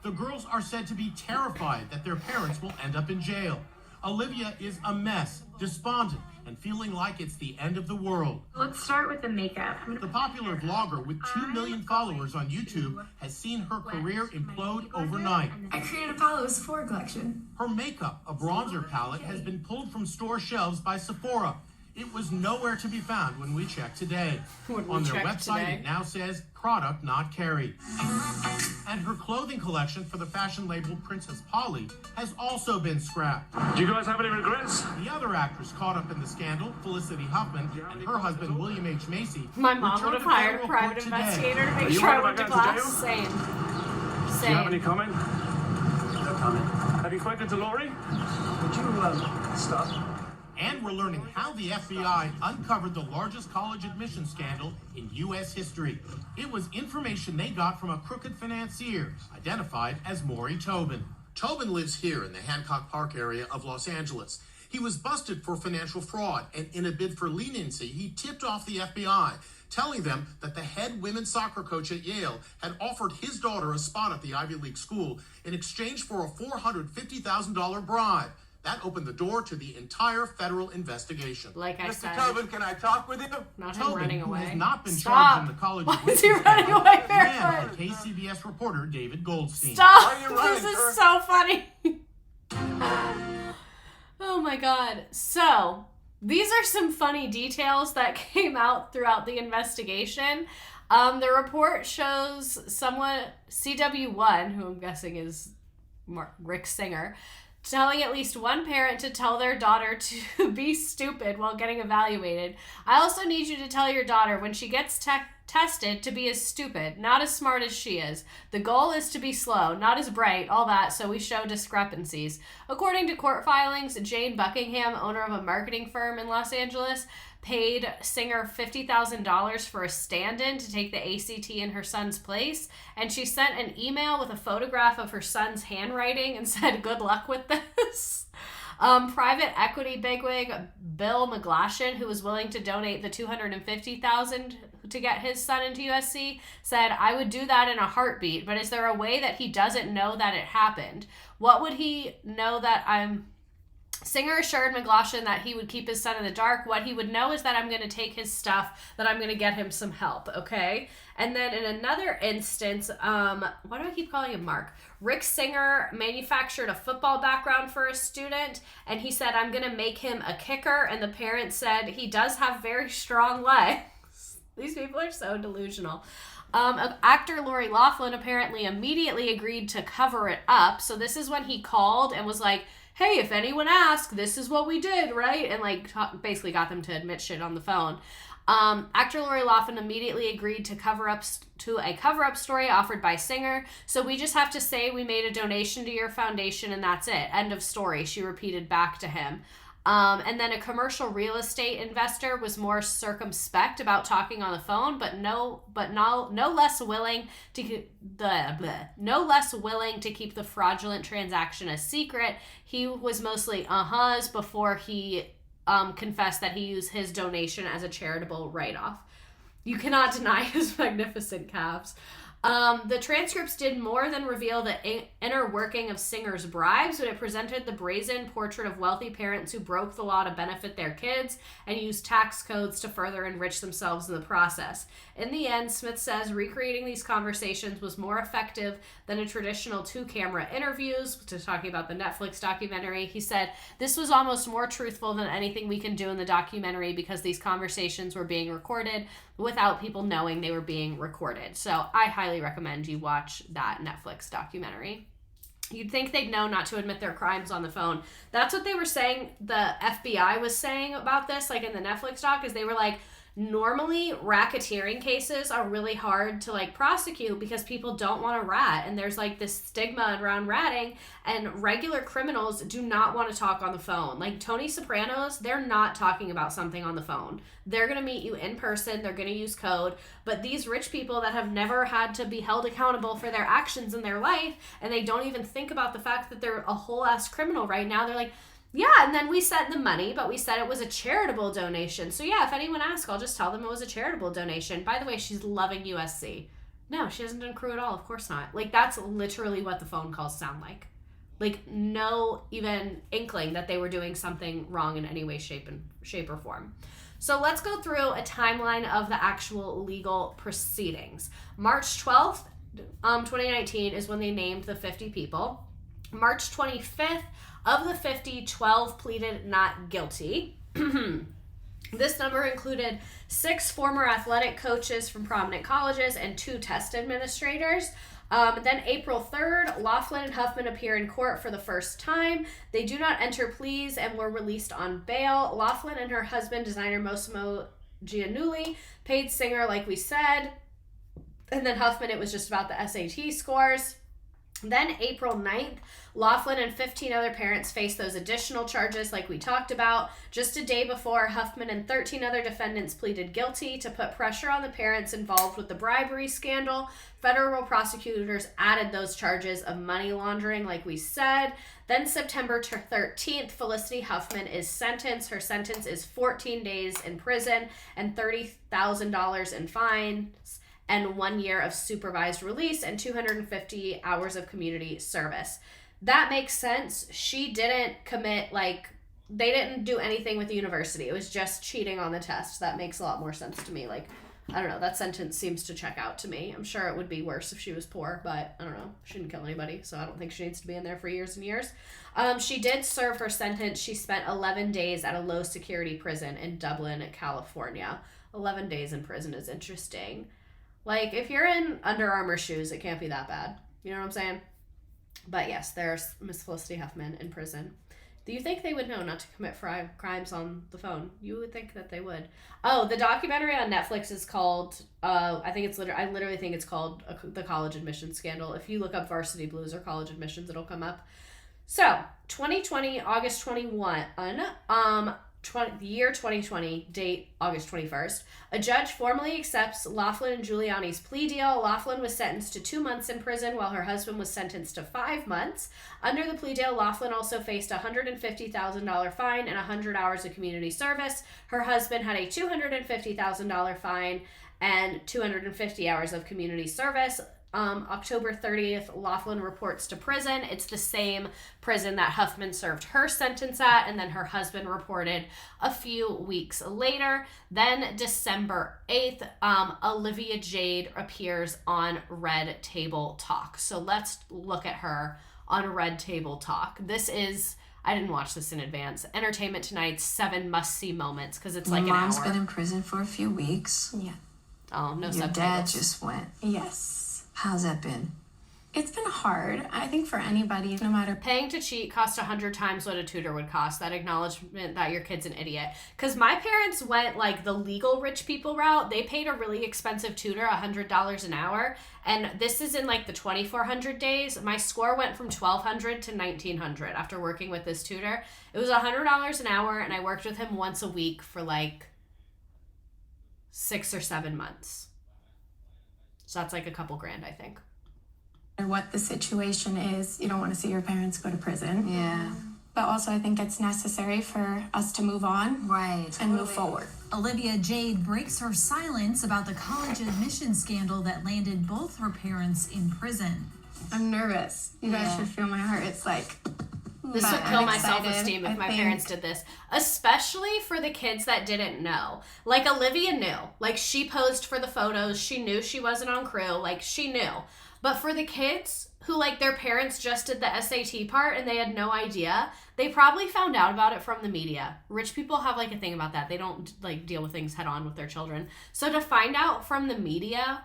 The girls are said to be terrified that their parents will end up in jail. Olivia is a mess, despondent, and feeling like it's the end of the world. Let's start with the makeup. The popular vlogger with 2 million followers on YouTube has seen her career implode overnight. I created Apollo's Sephora collection. Her makeup, a bronzer palette, has been pulled from store shelves by Sephora. It was nowhere to be found when we checked today. On their website, it now says product not carried. And her clothing collection for the fashion label Princess Polly has also been scrapped. Do you guys have any regrets? The other actress caught up in the scandal, Felicity Huffman, and her husband William H. Macy, My mom would returned have to hired a federal private court today. investigator to Are make you sure I worried went to about going to class. jail? Same. Do you have any Same. comment? No comment. Have you spoken to Lori? Would you stop? And we're learning how the FBI uncovered the largest college admission scandal in U.S. history. It was information they got from a crooked financier identified as Maury Tobin. Tobin lives here in the Hancock Park area of Los Angeles. He was busted for financial fraud, and in a bid for leniency, he tipped off the FBI, telling them that the head women's soccer coach at Yale had offered his daughter a spot at the Ivy League school in exchange for a $450,000 bribe. That opened the door to the entire federal investigation. Like I said. Tobin, can I talk with you? Not him Tobin, running who away. has not been Stop. charged in the college Why of is he witness running scandal, away ran barefoot? for KCBS reporter David Goldstein. Stop! This is so funny. Oh my god. So, these are some funny details that came out throughout the investigation. The report shows someone, CW1, who I'm guessing is Rick Singer, telling at least one parent to tell their daughter to be stupid while getting evaluated. I also need you to tell your daughter when she gets tested to be as stupid, not as smart as she is. The goal is to be slow, not as bright, all that, so we show discrepancies. According to court filings, Jane Buckingham, owner of a marketing firm in Los Angeles, paid Singer $50,000 for a stand-in to take the ACT in her son's place, and she sent an email with a photograph of her son's handwriting and said, "Good luck with this." Private equity bigwig Bill McGlashan, who was willing to donate the $250,000 to get his son into USC, said, "I would do that in a heartbeat, but is there a way that he doesn't know that it happened? What would he know that I'm Singer assured McLaughlin that he would keep his son in the dark. What he would know is that I'm going to take his stuff, that I'm going to get him some help, okay? And then in another instance, why do I keep calling him Mark? Rick Singer manufactured a football background for a student, and he said, I'm going to make him a kicker, and the parents said, he does have very strong legs. These people are so delusional. Actor Lori Loughlin apparently immediately agreed to cover it up. So this is when he called and was like, hey, if anyone asks, this is what we did, right? And like basically got them to admit shit on the phone. Actor Lori Loughlin immediately agreed to a cover-up story offered by Singer. So we just have to say we made a donation to your foundation and that's it. End of story, she repeated back to him. And then a commercial real estate investor was more circumspect about talking on the phone, but no less willing to keep the fraudulent transaction a secret. He was mostly uh-huhs before he confessed that he used his donation as a charitable write-off. You cannot deny his magnificent calves. The transcripts did more than reveal the inner working of Singer's bribes, but it presented the brazen portrait of wealthy parents who broke the law to benefit their kids and used tax codes to further enrich themselves in the process. In the end, Smith says recreating these conversations was more effective than a traditional two-camera interviews, to talking about the Netflix documentary. He said, this was almost more truthful than anything we can do in the documentary because these conversations were being recorded without people knowing they were being recorded. So I highly recommend you watch that Netflix documentary. You'd think they'd know not to admit their crimes on the phone. That's what they were saying, the FBI was saying about this, like in the Netflix doc, is they were like, normally racketeering cases are really hard to like prosecute because people don't want to rat, and there's like this stigma around ratting, and regular criminals do not want to talk on the phone. Like Tony Sopranos, they're not talking about something on the phone. They're going to meet you in person, they're going to use code. But these rich people that have never had to be held accountable for their actions in their life, and they don't even think about the fact that they're a whole ass criminal right now, they're like, yeah, and then we sent the money, but we said it was a charitable donation. So yeah, if anyone asks, I'll just tell them it was a charitable donation. By the way, she's loving USC. No, she hasn't done crew at all. Of course not. Like, that's literally what the phone calls sound like. Like, no even inkling that they were doing something wrong in any way, shape or form. So let's go through a timeline of the actual legal proceedings. March 12th, 2019 is when they named the 50 people. March 25th, of the 50, 12 pleaded not guilty. This number included 6 former athletic coaches from prominent colleges and 2 test administrators. Then April 3rd, Loughlin and Huffman appear in court for the first time. They do not enter pleas and were released on bail. Loughlin and her husband, designer Massimo Giannulli, paid Singer like we said. And then Huffman, it was just about the SAT scores. Then April 9th, Loughlin and 15 other parents faced those additional charges like we talked about. Just a day before, Huffman and 13 other defendants pleaded guilty to put pressure on the parents involved with the bribery scandal. Federal prosecutors added those charges of money laundering like we said. Then September 13th, Felicity Huffman is sentenced. Her sentence is 14 days in prison and $30,000 in fines, and 1 year of supervised release and 250 hours of community service. That makes sense. She didn't commit, they didn't do anything with the university. It was just cheating on the test. That makes a lot more sense to me. I don't know, that sentence seems to check out to me. I'm sure it would be worse if she was poor, but I don't know. She didn't kill anybody, so I don't think she needs to be in there for years and years. She did serve her sentence. She spent 11 days at a low security prison in Dublin, California. 11 days in prison is interesting. If you're in Under Armour shoes, it can't be that bad. You know what I'm saying? But yes, there's Miss Felicity Huffman in prison. Do you think they would know not to commit crimes on the phone? You would think that they would. Oh, the documentary on Netflix is called, I literally think it's called The College Admissions Scandal. If you look up Varsity Blues or college admissions, it'll come up. So, 2020, August 21, year 2020, date August 21st. A judge formally accepts Loughlin and Giuliani's plea deal. Loughlin was sentenced to 2 months in prison while her husband was sentenced to 5 months. Under the plea deal, Loughlin also faced a $150,000 fine and 100 hours of community service. Her husband had a $250,000 fine and 250 hours of community service. October 30th, Laughlin reports to prison. It's the same prison that Huffman served her sentence at, and then her husband reported a few weeks later. Then December 8th, Olivia Jade appears on Red Table Talk. So let's look at her on Red Table Talk. This is, I didn't watch this in advance, Entertainment Tonight's 7 must-see moments, because it's like an hour. Mom's been in prison for a few weeks. Yeah. Oh, no Your subtitles. dad just went. Yes. How's that been? It's been hard, I think, for anybody, no matter. Paying to cheat costs 100 times what a tutor would cost. That acknowledgement that your kid's an idiot. Because my parents went like the legal rich people route. They paid a really expensive tutor $100 an hour. And this is in like the 2,400 days. My score went from 1,200 to 1,900 after working with this tutor. It was $100 an hour, and I worked with him once a week for like 6 or 7 months. So that's like a couple grand, I think. What the situation is, you don't want to see your parents go to prison. Yeah. But also, I think it's necessary for us to move on. Right. And move forward. Olivia Jade breaks her silence about the college admission scandal that landed both her parents in prison. I'm nervous. You guys should feel my heart. It's like... This would kill my self-esteem if my parents did this. Especially for the kids that didn't know. Like, Olivia knew. Like, she posed for the photos. She knew she wasn't on crew. Like, she knew. But for the kids who, like, their parents just did the SAT part and they had no idea, they probably found out about it from the media. Rich people have, like, a thing about that. They don't, like, deal with things head-on with their children. So to find out from the media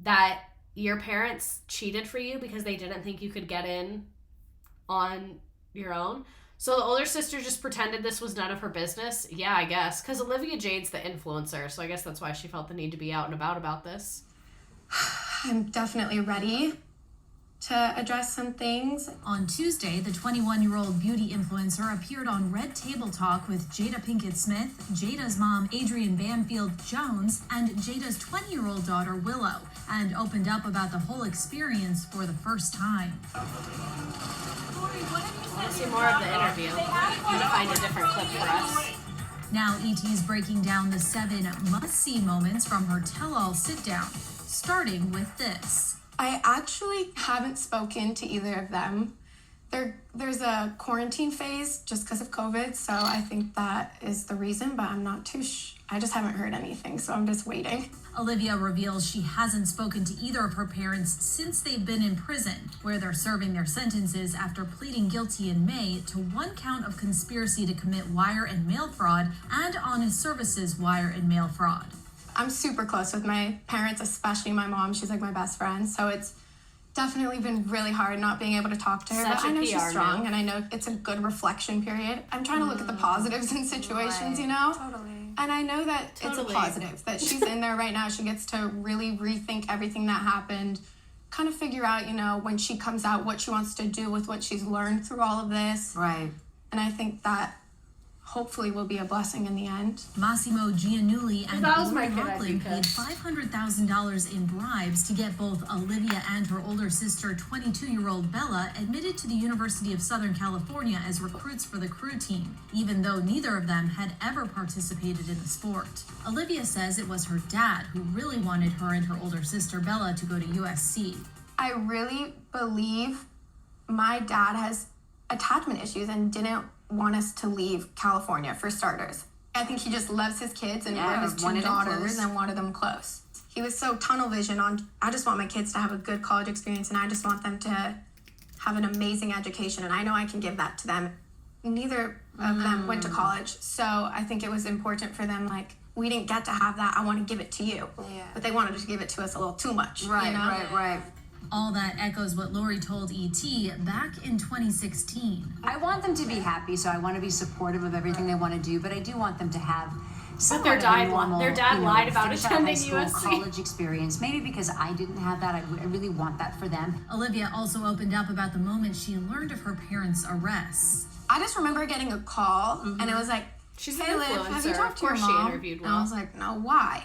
that your parents cheated for you because they didn't think you could get in on your own. So the older sister just pretended this was none of her business. Yeah, I guess. Because Olivia Jade's the influencer, so I guess that's why she felt the need to be out and about this. I'm definitely ready to address some things. On Tuesday, the 21-year-old beauty influencer appeared on Red Table Talk with Jada Pinkett Smith, Jada's mom, Adrienne Banfield Jones, and Jada's 20-year-old daughter, Willow, and opened up about the whole experience for the first time. I want to see more of the interview. I'm going to find a different clip for us. Now ET's breaking down the 7 must-see moments from her tell-all sit-down, starting with this. I actually haven't spoken to either of them. There's a quarantine phase just because of COVID, so I think that is the reason, but I'm not too I just haven't heard anything, so I'm just waiting. Olivia reveals she hasn't spoken to either of her parents since they've been in prison, where they're serving their sentences after pleading guilty in May to 1 count of conspiracy to commit wire and mail fraud and honest services wire and mail fraud. I'm super close with my parents, especially my mom. She's like my best friend, so it's definitely been really hard not being able to talk to her. Such but I know a she's PR strong, move. and I know it's a good reflection period. I'm trying to look at the positives in situations, you know? Totally. And I know that it's a positive, that she's in there right now. She gets to really rethink everything that happened, kind of figure out, you know, when she comes out, what she wants to do with what she's learned through all of this. Right. And I think that hopefully will be a blessing in the end. Massimo Giannulli and that was my Lori kid, I Loughlin think, paid $500,000 in bribes to get both Olivia and her older sister, 22-year-old Bella, admitted to the University of Southern California as recruits for the crew team, even though neither of them had ever participated in the sport. Olivia says it was her dad who really wanted her and her older sister, Bella, to go to USC. I really believe my dad has attachment issues and didn't want us to leave California, for starters. I think he just loves his kids and Yeah, his 2 wanted them daughters close. and wanted them close. He was so tunnel vision on, I just want my kids to have a good college experience and I just want them to have an amazing education, and I know I can give that to them. Neither of them went to college, so I think it was important for them, like, we didn't get to have that, I want to give it to you. Yeah. But they wanted to give it to us a little too much. Right, you know? right. All that echoes what Lori told ET back in 2016. I want them to be happy, so I want to be supportive of everything they want to do, but I do want them to have But their dad lied about finish out high attending school, USC. college experience. Maybe because I didn't have that, I really want that for them. Olivia also opened up about the moment she learned of her parents' arrests. I just remember getting a call, and it was like, She's "Hey, an Liv, have you influencer. talked to Of your course she mom?" interviewed And I well. was like, "No, why?"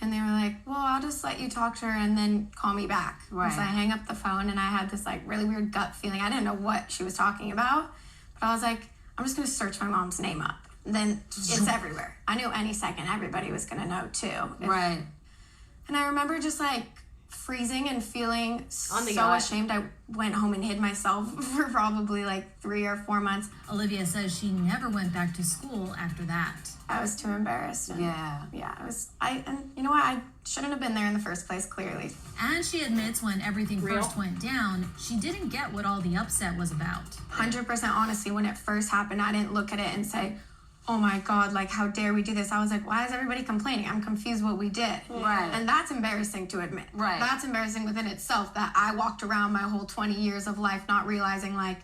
And they were like, "Well, I'll just let you talk to her and then call me back." Right. So I hang up the phone, and I had this like really weird gut feeling. I didn't know what she was talking about, but I was like, "I'm just gonna search my mom's name up." And then it's everywhere. I knew any second everybody was gonna know too. Right. And I remember just like freezing and feeling On the so yacht. ashamed. I went home and hid myself for probably like 3 or 4 months. Olivia says she never went back to school after that. I was too embarrassed. And Yeah. and you know what? I shouldn't have been there in the first place, clearly. And she admits when everything Real? first went down, she didn't get what all the upset was about. 100% honesty, when it first happened, I didn't look at it and say, oh my God, like, how dare we do this? I was like, why is everybody complaining? I'm confused what we did. Right. And that's embarrassing to admit. Right. That's embarrassing within itself that I walked around my whole 20 years of life not realizing, like,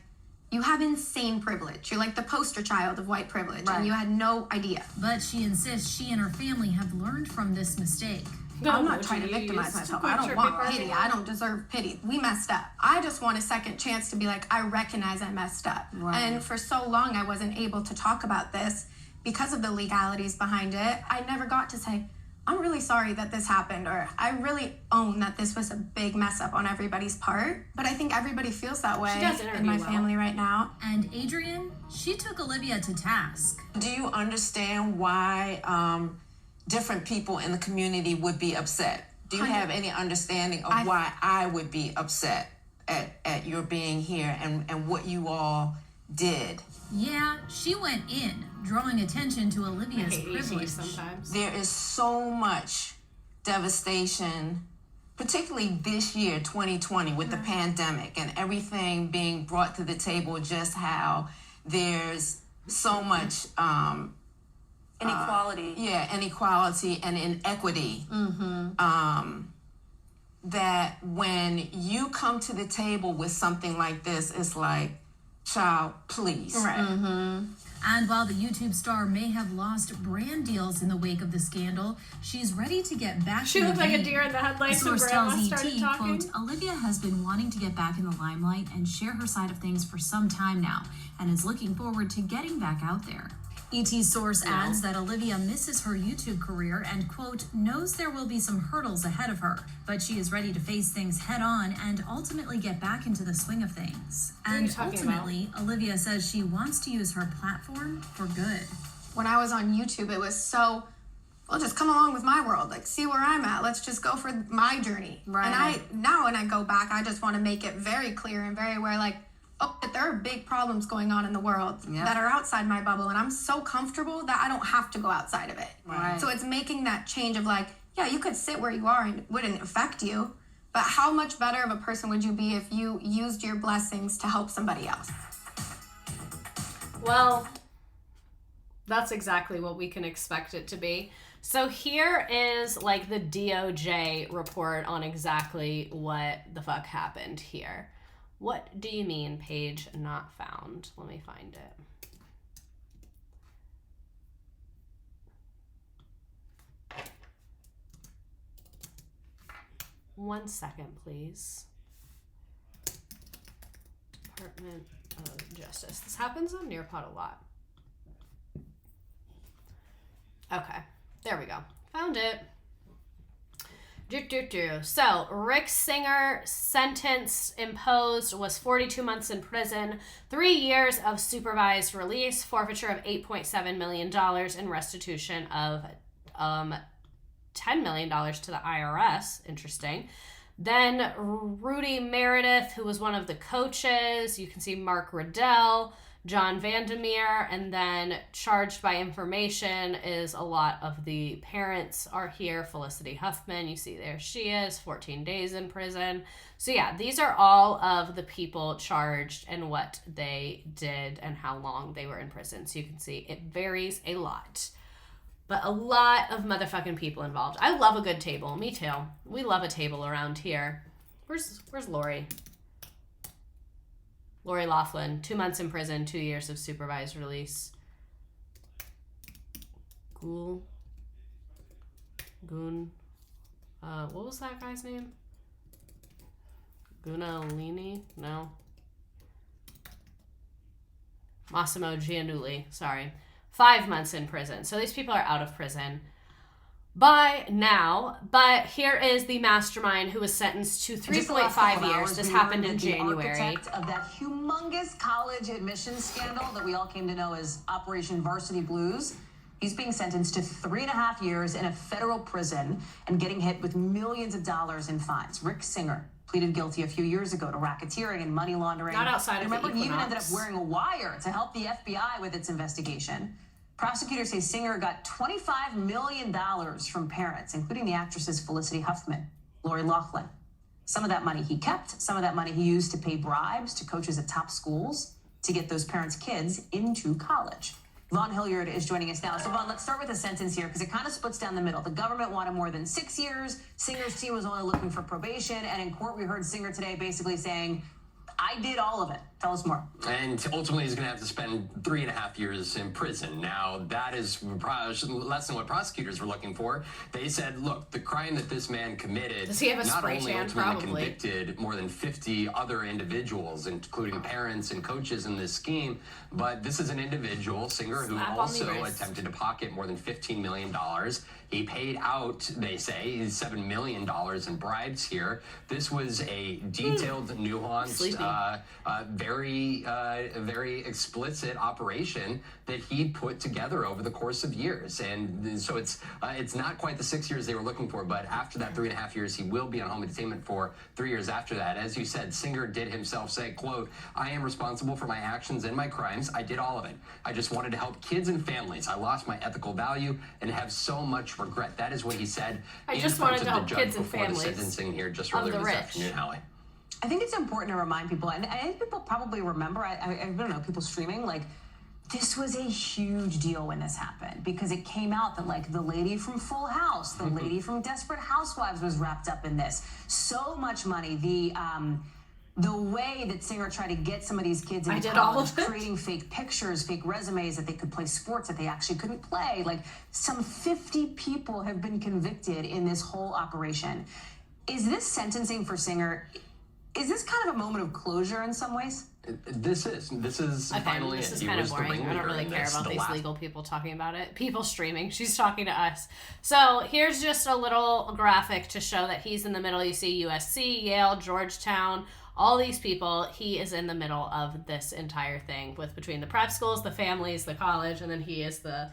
you have insane privilege. You're like the poster child of white privilege, Right. and you had no idea. But she insists she and her family have learned from this mistake. I'm not trying to victimize myself. I don't want pity. I don't deserve pity. We messed up. I just want a second chance to be like, I recognize I messed up. Right. And for so long, I wasn't able to talk about this because of the legalities behind it. I never got to say, I'm really sorry that this happened, or I really own that this was a big mess up on everybody's part. But I think everybody feels that way She does in interview my well. family right now. And Adrian, she took Olivia to task. Do you understand why different people in the community would be upset? Do you have any understanding of why I would be upset at your being here and what you all did? Yeah, she went in, drawing attention to Olivia's I hate privilege. sometimes. There is so much devastation, particularly this year, 2020, with the pandemic and everything being brought to the table, just how there's so much Inequality. inequality and inequity. That when you come to the table with something like this, it's like, child, please. Right. And while the YouTube star may have lost brand deals in the wake of the scandal, she's ready to get back She in the looked like a game. deer in the headlights when Source Grandma tells started ET, talking. quote, Olivia has been wanting to get back in the limelight and share her side of things for some time now, and is looking forward to getting back out there. ET's source adds that Olivia misses her YouTube career and, quote, knows there will be some hurdles ahead of her, but she is ready to face things head on and ultimately get back into the swing of things. What are you And talking ultimately, Olivia says she wants to use her platform for good. When I was on YouTube, it was so, well, just come along with my world. Like, see where I'm at. Let's just go for my journey. Right. And when I go back, I just want to make it very clear and very aware, like, oh, that there are big problems going on in the world that are outside my bubble. And I'm so comfortable that I don't have to go outside of it. Right. So it's making that change of like, yeah, you could sit where you are and it wouldn't affect you. But how much better of a person would you be if you used your blessings to help somebody else? Well, that's exactly what we can expect it to be. So here is like the DOJ report on exactly what the fuck happened here. What do you mean page not found? Let me find it. One second, please. Department of Justice. This happens on Nearpod a lot. Okay, there we go. Found it. So, Rick Singer sentence imposed was 42 months in prison, 3 years of supervised release, forfeiture of $8.7 million, and restitution of $10 million to the IRS. Interesting. Then Rudy Meredith, who was one of the coaches. You can see Mark Riddell, John Vandermeer, and then charged by information is a lot of the parents are here. Felicity Huffman, you see there she is, 14 days in prison. So yeah, these are all of the people charged and what they did and how long they were in prison. So you can see it varies a lot. But a lot of motherfucking people involved. I love a good table. Me too. We love a table around here. Where's Lori? Lori Loughlin, 2 months in prison, 2 years of supervised release. Goon. What was that guy's name? Gunalini? No. Massimo Giannulli, sorry. 5 months in prison. So these people are out of prison by now. But here is the mastermind who was sentenced to 3.5 years. This happened in January. Architect of that humongous college admissions scandal that we all came to know as Operation Varsity Blues He's being sentenced to 3.5 years in a federal prison and getting hit with millions of dollars in fines. Rick Singer pleaded guilty a few years ago to racketeering and money laundering. Not outside of the Remember, he even ended up Equinox. wearing a wire to help the FBI with its investigation. Prosecutors say Singer got $25 million from parents, including the actresses Felicity Huffman, Lori Loughlin. Some of that money he kept, some of that money he used to pay bribes to coaches at top schools to get those parents' kids into college. Vaughn Hilliard is joining us now. So, Vaughn, let's start with the sentence here because it kind of splits down the middle. The government wanted more than 6 years. Singer's team was only looking for probation. And in court, we heard Singer today basically saying, I did all of it. Tell us more. And ultimately, he's going to have to spend 3.5 years in prison. Now, that is less than what prosecutors were looking for. They said, look, the crime that this man committed Does he have a not spray only tan? ultimately Probably. convicted more than 50 other individuals, including parents and coaches in this scheme, but this is an individual, Singer, who Slap on the also wrist. attempted to pocket more than $15 million. He paid out, they say, $7 million in bribes here. This was a detailed, nuanced, very explicit operation that he put together over the course of years. And so it's not quite the 6 years they were looking for, but after that 3.5 years, he will be on home entertainment for 3 years after that. As you said, Singer did himself say, quote, I am responsible for my actions and my crimes. I did all of it. I just wanted to help kids and families. I lost my ethical value and have so much regret. That is what he said. I just wanted to help judge kids and before the families sentencing here just of earlier the this rich. afternoon, Hallie. I think it's important to remind people, and I think people probably remember, I don't know, people streaming, like, this was a huge deal when this happened because it came out that, like, the lady from Full House, the lady from Desperate Housewives was wrapped up in this. So much money. The way that Singer tried to get some of these kids into college, creating fake pictures, fake resumes that they could play sports that they actually couldn't play. Like, some 50 people have been convicted in this whole operation. Is this sentencing for Singer, is this kind of a moment of closure in some ways? This is Okay, finally this it. is He kind of was the boring. I don't ringleader really in care this. about The these last legal people talking about it. People streaming. She's talking to us. So here's just a little graphic to show that he's in the middle. You see USC, Yale, Georgetown, all these people. He is in the middle of this entire thing with between the prep schools, the families, the college, and then he is the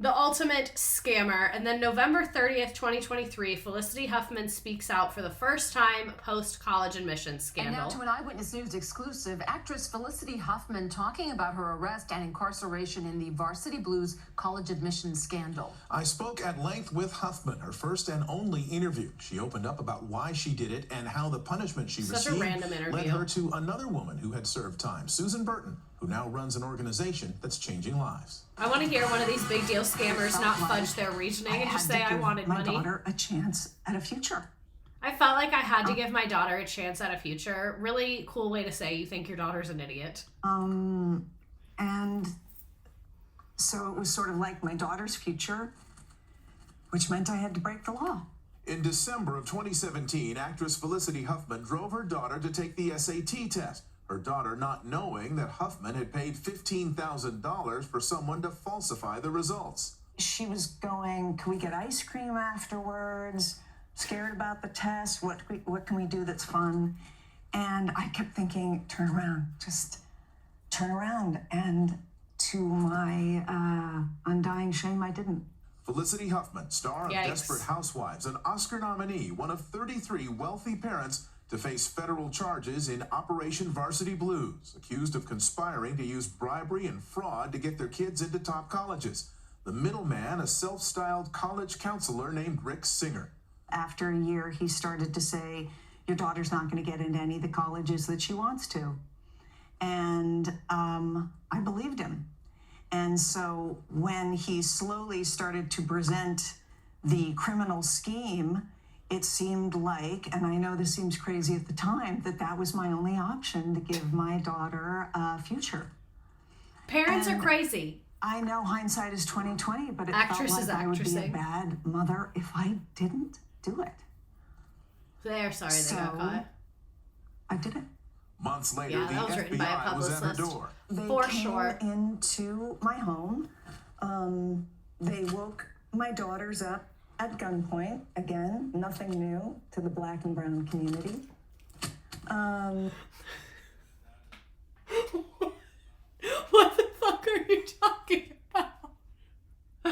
ultimate scammer. And then November 30th, 2023, Felicity Huffman speaks out for the first time post-college admissions scandal. And now to an Eyewitness News exclusive, actress Felicity Huffman talking about her arrest and incarceration in the Varsity Blues college admissions scandal. I spoke at length with Huffman, her first and only interview. She opened up about why she did it and how the punishment she Such a received random interview. led her to another woman who had served time, Susan Burton, who now runs an organization that's changing lives. I want to hear one of these big deal scammers not fudge their reasoning and just say I wanted money. daughter a chance at a future. I felt like I had to give my daughter a chance at a future. Really cool way to say you think your daughter's an idiot. And so it was sort of like my daughter's future, which meant I had to break the law. In December of 2017, actress Felicity Huffman drove her daughter to take the SAT test. Her daughter not knowing that Huffman had paid $15,000 for someone to falsify the results. She was going, can we get ice cream afterwards? Scared about the test. What can we do that's fun? And I kept thinking, turn around, just turn around. And to my undying shame, I didn't. Felicity Huffman, star of Yikes. Desperate Housewives, an Oscar nominee, one of 33 wealthy parents to face federal charges in Operation Varsity Blues, accused of conspiring to use bribery and fraud to get their kids into top colleges. The middleman, a self-styled college counselor named Rick Singer. After a year, he started to say, your daughter's not going to get into any of the colleges that she wants to. And I believed him. And so when he slowly started to present the criminal scheme, it seemed like, and I know this seems crazy at the time, that was my only option to give my daughter a future. Parents are crazy. I know hindsight is 20/20, but it Actress felt is like I would be a actressing. bad mother if I didn't do it. They're sorry they got So, caught. I did it. Months later, Yeah, the that was written by a FBI was at her publicist. door. They For came sure. into my home. They woke my daughters up at gunpoint. Again, nothing new to the Black and brown community. What the fuck are you talking about?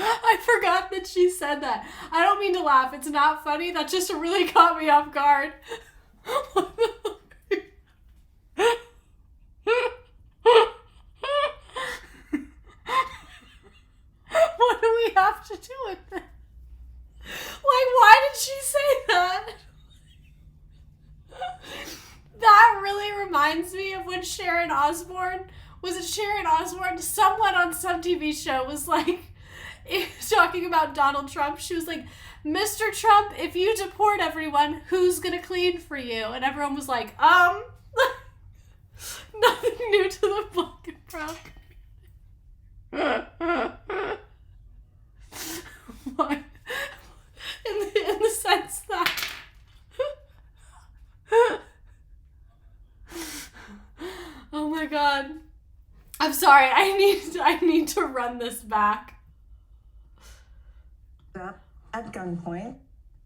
I forgot that she said that. I don't mean to laugh. It's not funny. That just really caught me off guard. What do we have to do with this? Like, why did she say that? That really reminds me of when Sharon Osbourne, was it Sharon Osbourne? Someone on some TV show was like, talking about Donald Trump. She was like, Mr. Trump, if you deport everyone, who's gonna clean for you? And everyone was like, nothing new to the black and brown. What? In the sense that oh my god. I'm sorry, I need to run this back. At gunpoint.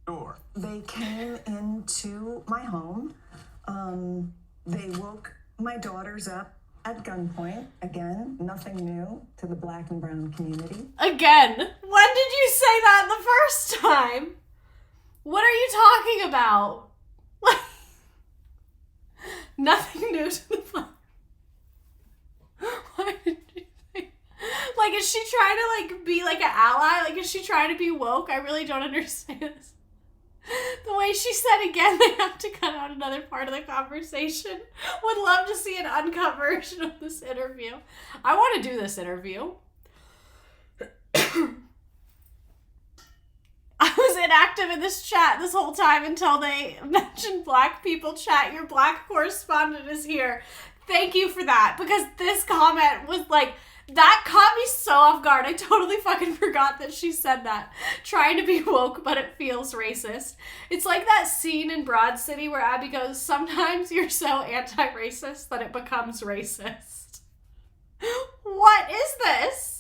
Sure. They came into my home. They woke my daughters up at gunpoint. Again, nothing new to the black and brown community. Again? When did you say that the first time? What are you talking about? Nothing new to the black. Why did you say? Like, is she trying to, like, be, like, an ally? Like, is she trying to be woke? I really don't understand this. The way she said again, they have to cut out another part of the conversation. Would love to see an uncut version of this interview. I want to do this interview. I was inactive in this chat this whole time until they mentioned black people. Chat, your black correspondent is here. Thank you for that, because this comment was like, that caught me so off guard. I totally fucking forgot that she said that. Trying to be woke, but it feels racist. It's like that scene in Broad City where Abby goes, sometimes you're so anti-racist that it becomes racist. What is this?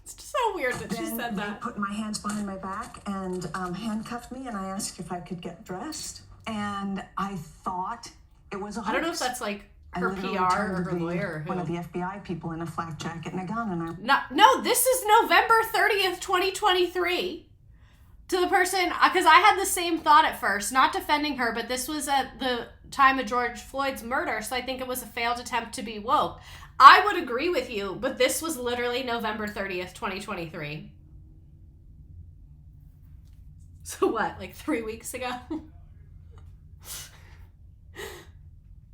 It's just so weird that she said that. They put my hands behind my back and handcuffed me, and I asked if I could get dressed. And I thought it was a hoax. I don't know if that's like her PR or her lawyer or who. One of the FBI people in a flak jacket and a gun, and I... No, this is November 30th, 2023. To the person, because I had the same thought at first, not defending her, but this was at the time of George Floyd's murder, so I think it was a failed attempt to be woke. I would agree with you, but this was literally November 30th, 2023. So what, like 3 weeks ago?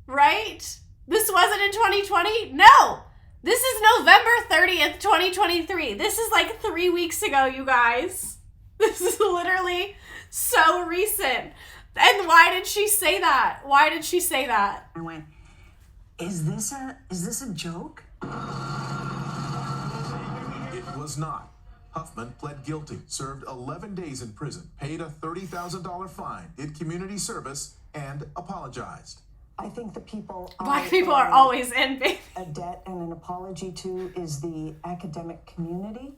Right? This wasn't in 2020? No! This is November 30th, 2023. This is like 3 weeks ago, you guys. This is literally so recent. And why did she say that? Why did she say that? I went, is this a joke? It was not. Huffman pled guilty, served 11 days in prison, paid a $30,000 fine, did community service, and apologized. I think the people black people are always envy. A debt and an apology to is the academic community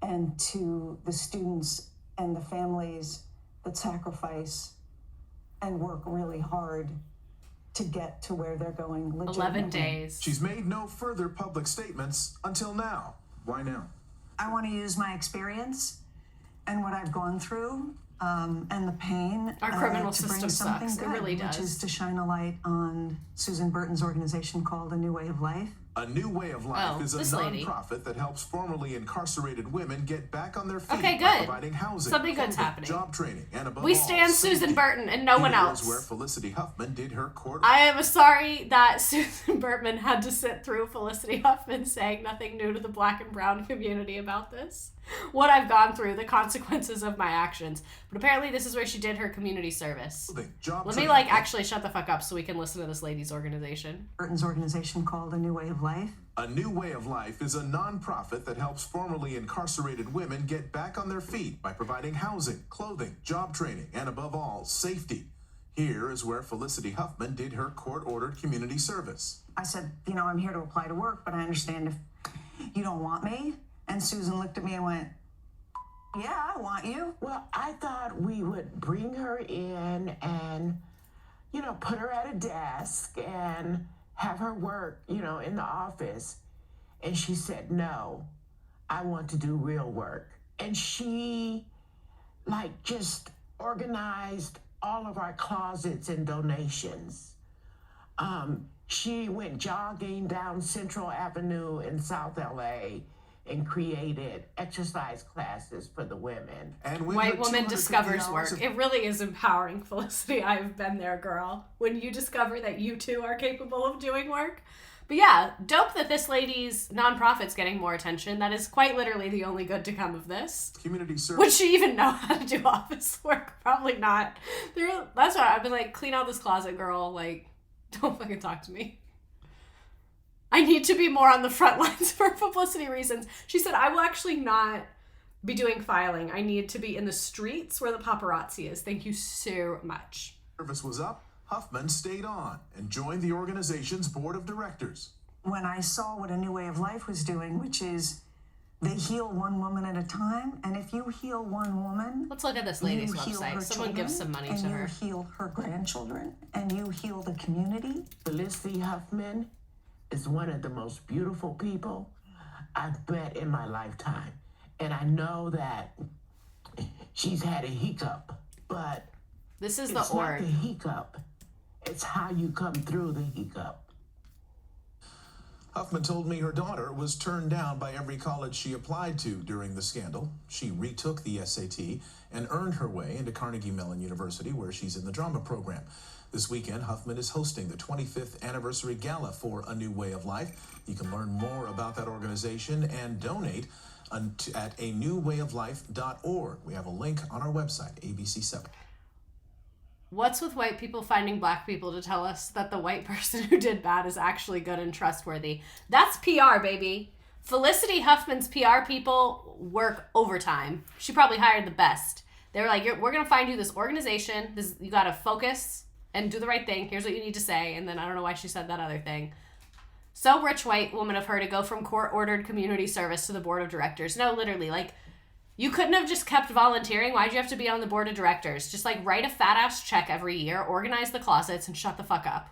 and to the students and the families that sacrifice and work really hard to get to where they're going legitimately. 11 days. She's made no further public statements until now. Why now? I want to use my experience and what I've gone through and the pain our criminal to bring system something sucks. good, It really does. which is to shine a light on Susan Burton's organization called A New Way of Life. A New Way of Life is a nonprofit that helps formerly incarcerated women get back on their feet Okay, by good. providing housing, Something good's clothing, happening. job training, and above We all, stand safety. Susan Burton and no one Here's else. where Felicity Huffman did her court. I am sorry that Susan Burtman had to sit through Felicity Huffman saying nothing new to the black and brown community about this. What I've gone through, the consequences of my actions. But apparently this is where she did her community service. Let me actually shut the fuck up so we can listen to this lady's organization. Burton's organization called A New Way of Life. A New Way of Life is a nonprofit that helps formerly incarcerated women get back on their feet by providing housing, clothing, job training, and above all, safety. Here is where Felicity Huffman did her court-ordered community service. I said, I'm here to apply to work, but I understand if you don't want me. And Susan looked at me and went, yeah, I want you. Well, I thought we would bring her in and, put her at a desk and have her work, in the office. And she said, no, I want to do real work. And she just organized all of our closets and donations. She went jogging down Central Avenue in South LA and created exercise classes for the women. And with White her woman 250 discovers hours work. of- It really is empowering, Felicity. I've been there, girl. When you discover that you too are capable of doing work. But yeah, dope that this lady's nonprofit's getting more attention. That is quite literally the only good to come of this. Community service. Would she even know how to do office work? Probably not. That's why I've been like, clean out this closet, girl. Like, don't fucking talk to me. I need to be more on the front lines for publicity reasons. She said, I will actually not be doing filing. I need to be in the streets where the paparazzi is. Thank you so much. Service was up. Huffman stayed on and joined the organization's board of directors. When I saw what A New Way of Life was doing, which is they heal one woman at a time, and if you heal one woman, let's look at this lady's you heal website. her Someone children, give some money and to her. You heal her grandchildren, and you heal the community. Felicity Huffman is one of the most beautiful people I've met in my lifetime. And I know that she's had a hiccup, but this is it's the not org. the hiccup. It's how you come through the hiccup. Huffman told me her daughter was turned down by every college she applied to during the scandal. She retook the SAT and earned her way into Carnegie Mellon University, where she's in the drama program. This weekend, Huffman is hosting the 25th anniversary gala for A New Way of Life. You can learn more about that organization and donate at anewwayoflife.org. We have a link on our website, ABC7. What's with white people finding black people to tell us that the white person who did bad is actually good and trustworthy? That's PR, baby. Felicity Huffman's PR people work overtime. She probably hired the best. They were like, we're going to find you this organization. You got to focus and do the right thing. Here's what you need to say. And then I don't know why she said that other thing. So rich white woman of her to go from court-ordered community service to the board of directors. No, literally, you couldn't have just kept volunteering. Why'd you have to be on the board of directors? Just write a fat ass check every year, organize the closets, and shut the fuck up.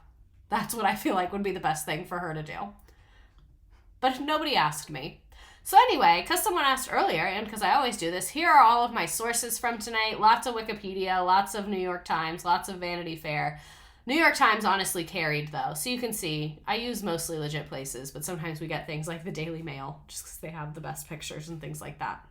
That's what I feel like would be the best thing for her to do. But nobody asked me. So anyway, because someone asked earlier, and because I always do this, here are all of my sources from tonight. Lots of Wikipedia, lots of New York Times, lots of Vanity Fair. New York Times honestly carried, though. So you can see, I use mostly legit places, but sometimes we get things like the Daily Mail, just because they have the best pictures and things like that.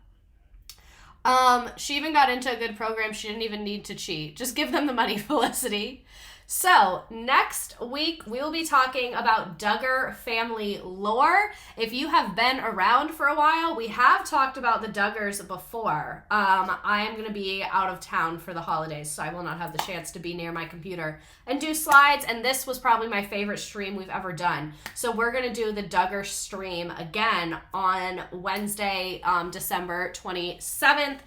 She even got into a good program. She didn't even need to cheat. Just give them the money, Felicity. So next week, we will be talking about Duggar family lore. If you have been around for a while, we have talked about the Duggars before. I am going to be out of town for the holidays, so I will not have the chance to be near my computer and do slides, and this was probably my favorite stream we've ever done. So we're going to do the Duggar stream again on Wednesday, December 27th.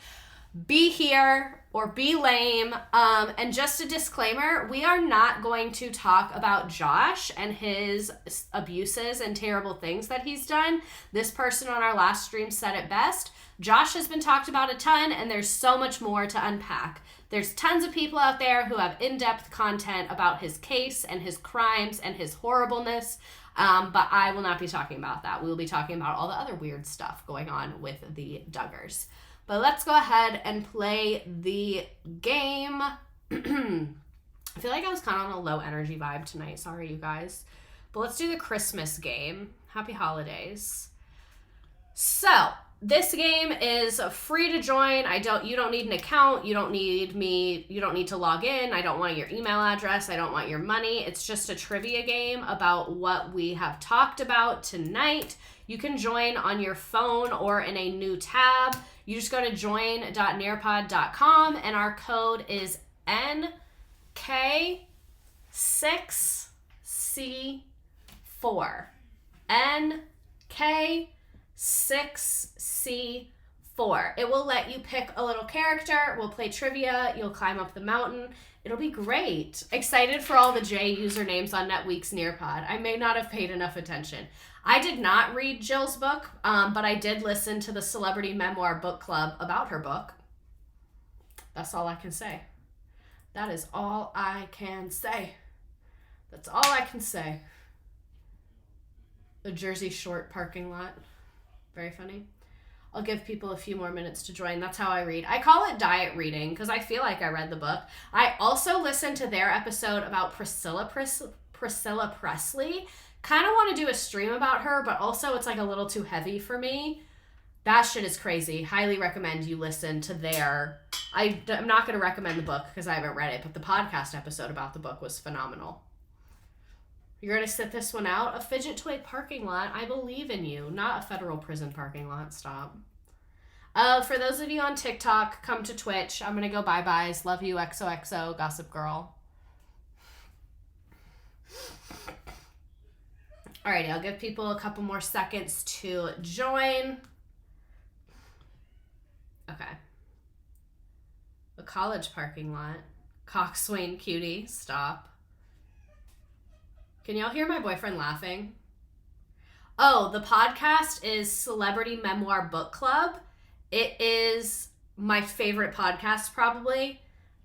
Be here or be lame. And just a disclaimer, we are not going to talk about Josh and his abuses and terrible things that he's done. This person on our last stream said it best. Josh has been talked about a ton, and there's so much more to unpack. There's tons of people out there who have in-depth content about his case and his crimes and his horribleness. But I will not be talking about that. We'll be talking about all the other weird stuff going on with the Duggars. But let's go ahead and play the game. I feel like I was kind of on a low energy vibe tonight. Sorry, you guys. But let's do the Christmas game. Happy holidays. So, this game is free to join. You don't need an account. You don't need me. You don't need to log in. I don't want your email address. I don't want your money. It's just a trivia game about what we have talked about tonight. You can join on your phone or in a new tab. You just go to join.nearpod.com and our code is NK6C4. NK6C4. It will let you pick a little character. We'll play trivia. You'll climb up the mountain. It'll be great. Excited for all the J usernames on NetWeek's Nearpod. I may not have paid enough attention. I did not read Jill's book, but I did listen to the Celebrity Memoir Book Club about her book. That's all I can say. That is all I can say. That's all I can say. A Jersey Shore parking lot. Very funny. I'll give people a few more minutes to join. That's how I read. I call it diet reading because I feel like I read the book. I also listened to their episode about Priscilla Presley. Kind of want to do a stream about her, but also it's like a little too heavy for me. That shit is crazy. Highly recommend you listen to their... I'm not going to recommend the book because I haven't read it, but the podcast episode about the book was phenomenal. You're going to sit this one out? A fidget toy parking lot. I believe in you. Not a federal prison parking lot. Stop. For those of you on TikTok, come to Twitch. I'm going to go bye-byes. Love you, XOXO, Gossip Girl. Alrighty, I'll give people a couple more seconds to join. Okay. A college parking lot. Coxswain cutie. Stop. Can y'all hear my boyfriend laughing? Oh, the podcast is Celebrity Memoir Book Club. It is my favorite podcast, probably.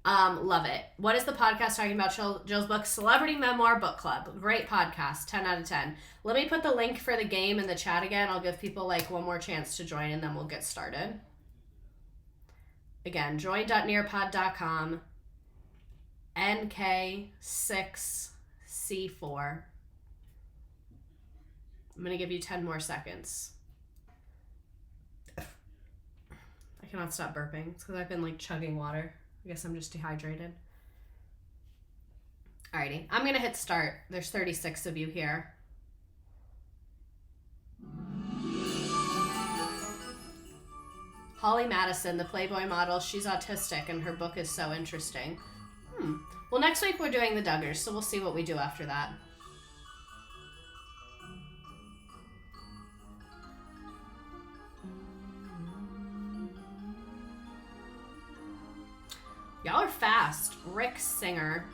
Love it. What is the podcast talking about? Jill's book, Celebrity Memoir Book Club. Great podcast. 10 out of 10. Let me put the link for the game in the chat again. I'll give people like one more chance to join and then we'll get started. Again, join.nearpod.com. NK6C4. I'm going to give you 10 more seconds. I cannot stop burping. It's because I've been like chugging water. I guess I'm just dehydrated. Alrighty, I'm going to hit start. There's 36 of you here. Holly Madison, the Playboy model, she's autistic and her book is so interesting. Well, next week we're doing the Duggars, so we'll see what we do after that. Y'all are fast. Rick Singer.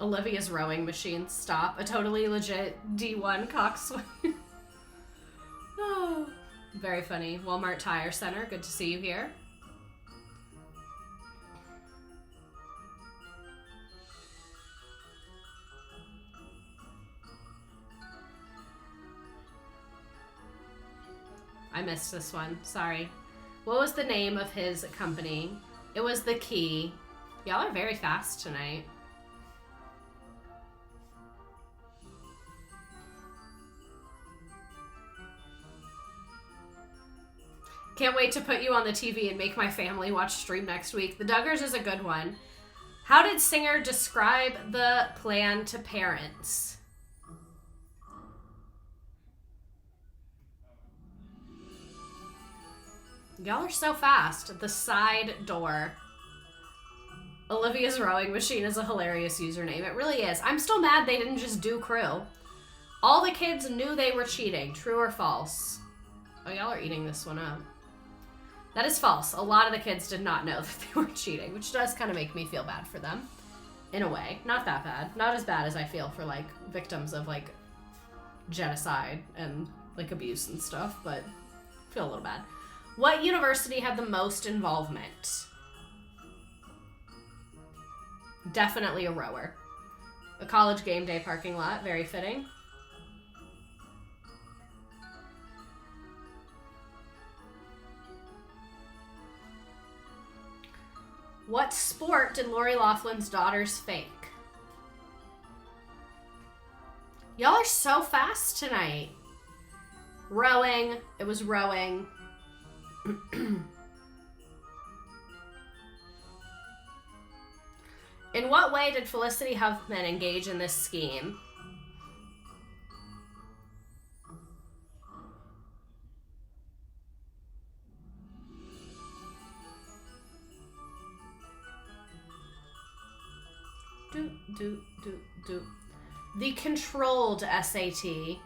Olivia's rowing machine. Stop. A totally legit D1 coxswain. Oh, very funny. Walmart Tire Center. Good to see you here. I missed this one. Sorry. What was the name of his company? It was The Key. Y'all are very fast tonight. Can't wait to put you on the TV and make my family watch stream next week. The Duggars is a good one. How did Singer describe the plan to parents? Y'all are so fast. The side door. Olivia's rowing machine is a hilarious username. It really is. I'm still mad they didn't just do crew. All the kids knew they were cheating. True or false? Oh, y'all are eating this one up. That is false. A lot of the kids did not know that they were cheating, which does kind of make me feel bad for them. In a way. Not that bad. Not as bad as I feel for, like, victims of, like, genocide and, like, abuse and stuff, but I feel a little bad. What university had the most involvement? Definitely a rower. A college game day parking lot. Very fitting. What sport did Lori Loughlin's daughters fake? Y'all are so fast tonight. Rowing. It was rowing. In what way did Felicity Huffman engage in this scheme? The controlled SAT.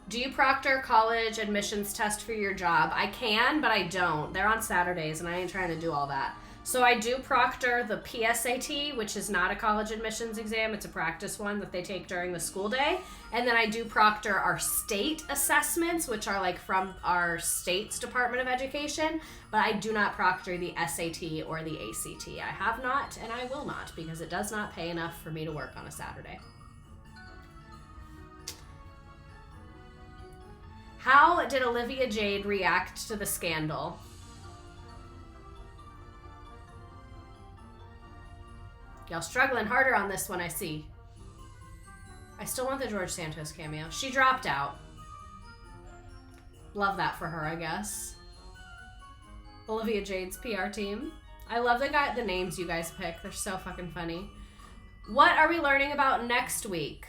Do you proctor college admissions test for your job? I can, but I don't. They're on Saturdays, and I ain't trying to do all that. So I do proctor the PSAT, which is not a college admissions exam. It's a practice one that they take during the school day. And then I do proctor our state assessments, which are like from our state's Department of Education. But I do not proctor the SAT or the ACT. I have not, and I will not, because it does not pay enough for me to work on a Saturday. How did Olivia Jade react to the scandal? Y'all struggling harder on this one, I see. I still want the George Santos cameo. She dropped out. Love that for her, I guess. Olivia Jade's PR team. I love the names you guys pick. They're so fucking funny. What are we learning about next week?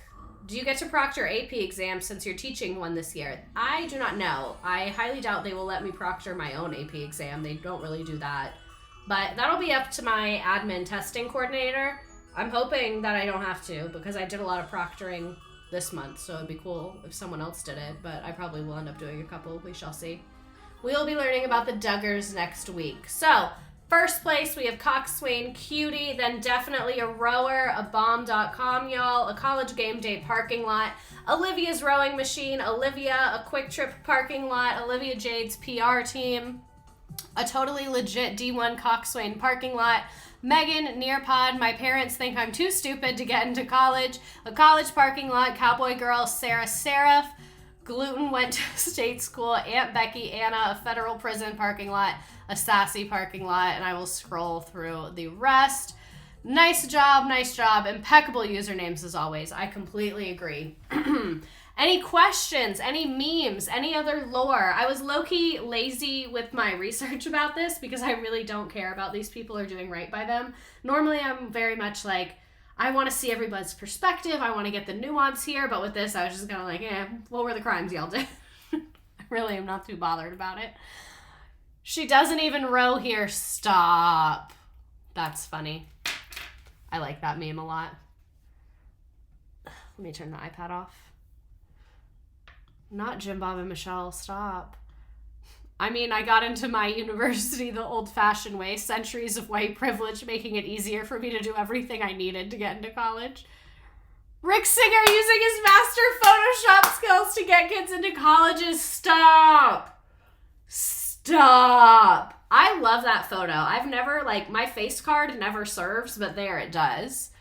Do you get to proctor AP exams since you're teaching one this year? I do not know. I highly doubt they will let me proctor my own AP exam. They don't really do that. But that'll be up to my admin testing coordinator. I'm hoping that I don't have to, because I did a lot of proctoring this month, so it'd be cool if someone else did it, but I probably will end up doing a couple. We shall see. We'll be learning about the Duggars next week. So, first place, we have Coxswain Cutie, then definitely a rower, a bomb.com, y'all, a college game day parking lot, Olivia's rowing machine, Olivia, a quick trip parking lot, Olivia Jade's PR team, a totally legit D1 Coxswain parking lot, Megan, Nearpod, my parents think I'm too stupid to get into college, a college parking lot, Cowboy Girl, Sarah Seraph, Gluten went to state school, Aunt Becky, Anna, a federal prison parking lot, a sassy parking lot, and I will scroll through the rest. Nice job, impeccable usernames as always. I completely agree. Any questions, any memes, any other lore? I was low-key lazy with my research about this because I really don't care about these people or doing right by them. Normally I'm very much like, I want to see everybody's perspective. I want to get the nuance here. But with this, I was just kind of like, what were the crimes y'all did? I really am not too bothered about it. She doesn't even row here. Stop. That's funny. I like that meme a lot. Let me turn the iPad off. Not Jim Bob and Michelle. Stop. I mean, I got into my university the old-fashioned way, centuries of white privilege making it easier for me to do everything I needed to get into college. Rick Singer using his master Photoshop skills to get kids into colleges. Stop. Stop. I love that photo. I've never, my face card never serves, but there it does.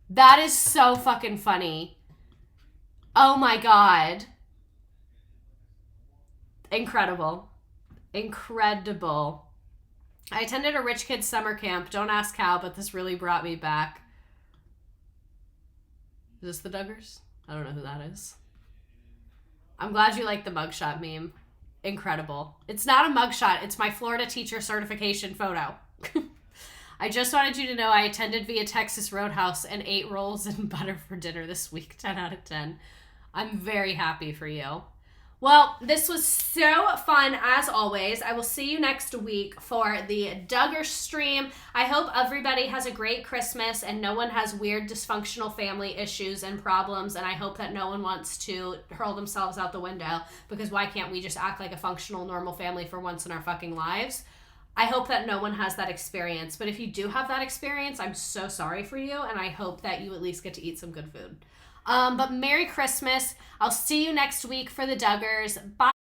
That is so fucking funny. Oh my God. Incredible. Incredible. I attended a rich kid's summer camp. Don't ask how, but this really brought me back. Is this the Duggars? I don't know who that is. I'm glad you like the mugshot meme. Incredible. It's not a mugshot. It's my Florida teacher certification photo. I just wanted you to know I attended via Texas Roadhouse and ate rolls and butter for dinner this week. 10 out of 10. I'm very happy for you. Well, this was so fun as always. I will see you next week for the Duggar stream. I hope everybody has a great Christmas and no one has weird dysfunctional family issues and problems, and I hope that no one wants to hurl themselves out the window, because why can't we just act like a functional, normal family for once in our fucking lives? I hope that no one has that experience, but if you do have that experience, I'm so sorry for you, and I hope that you at least get to eat some good food. But Merry Christmas. I'll see you next week for the Duggars. Bye.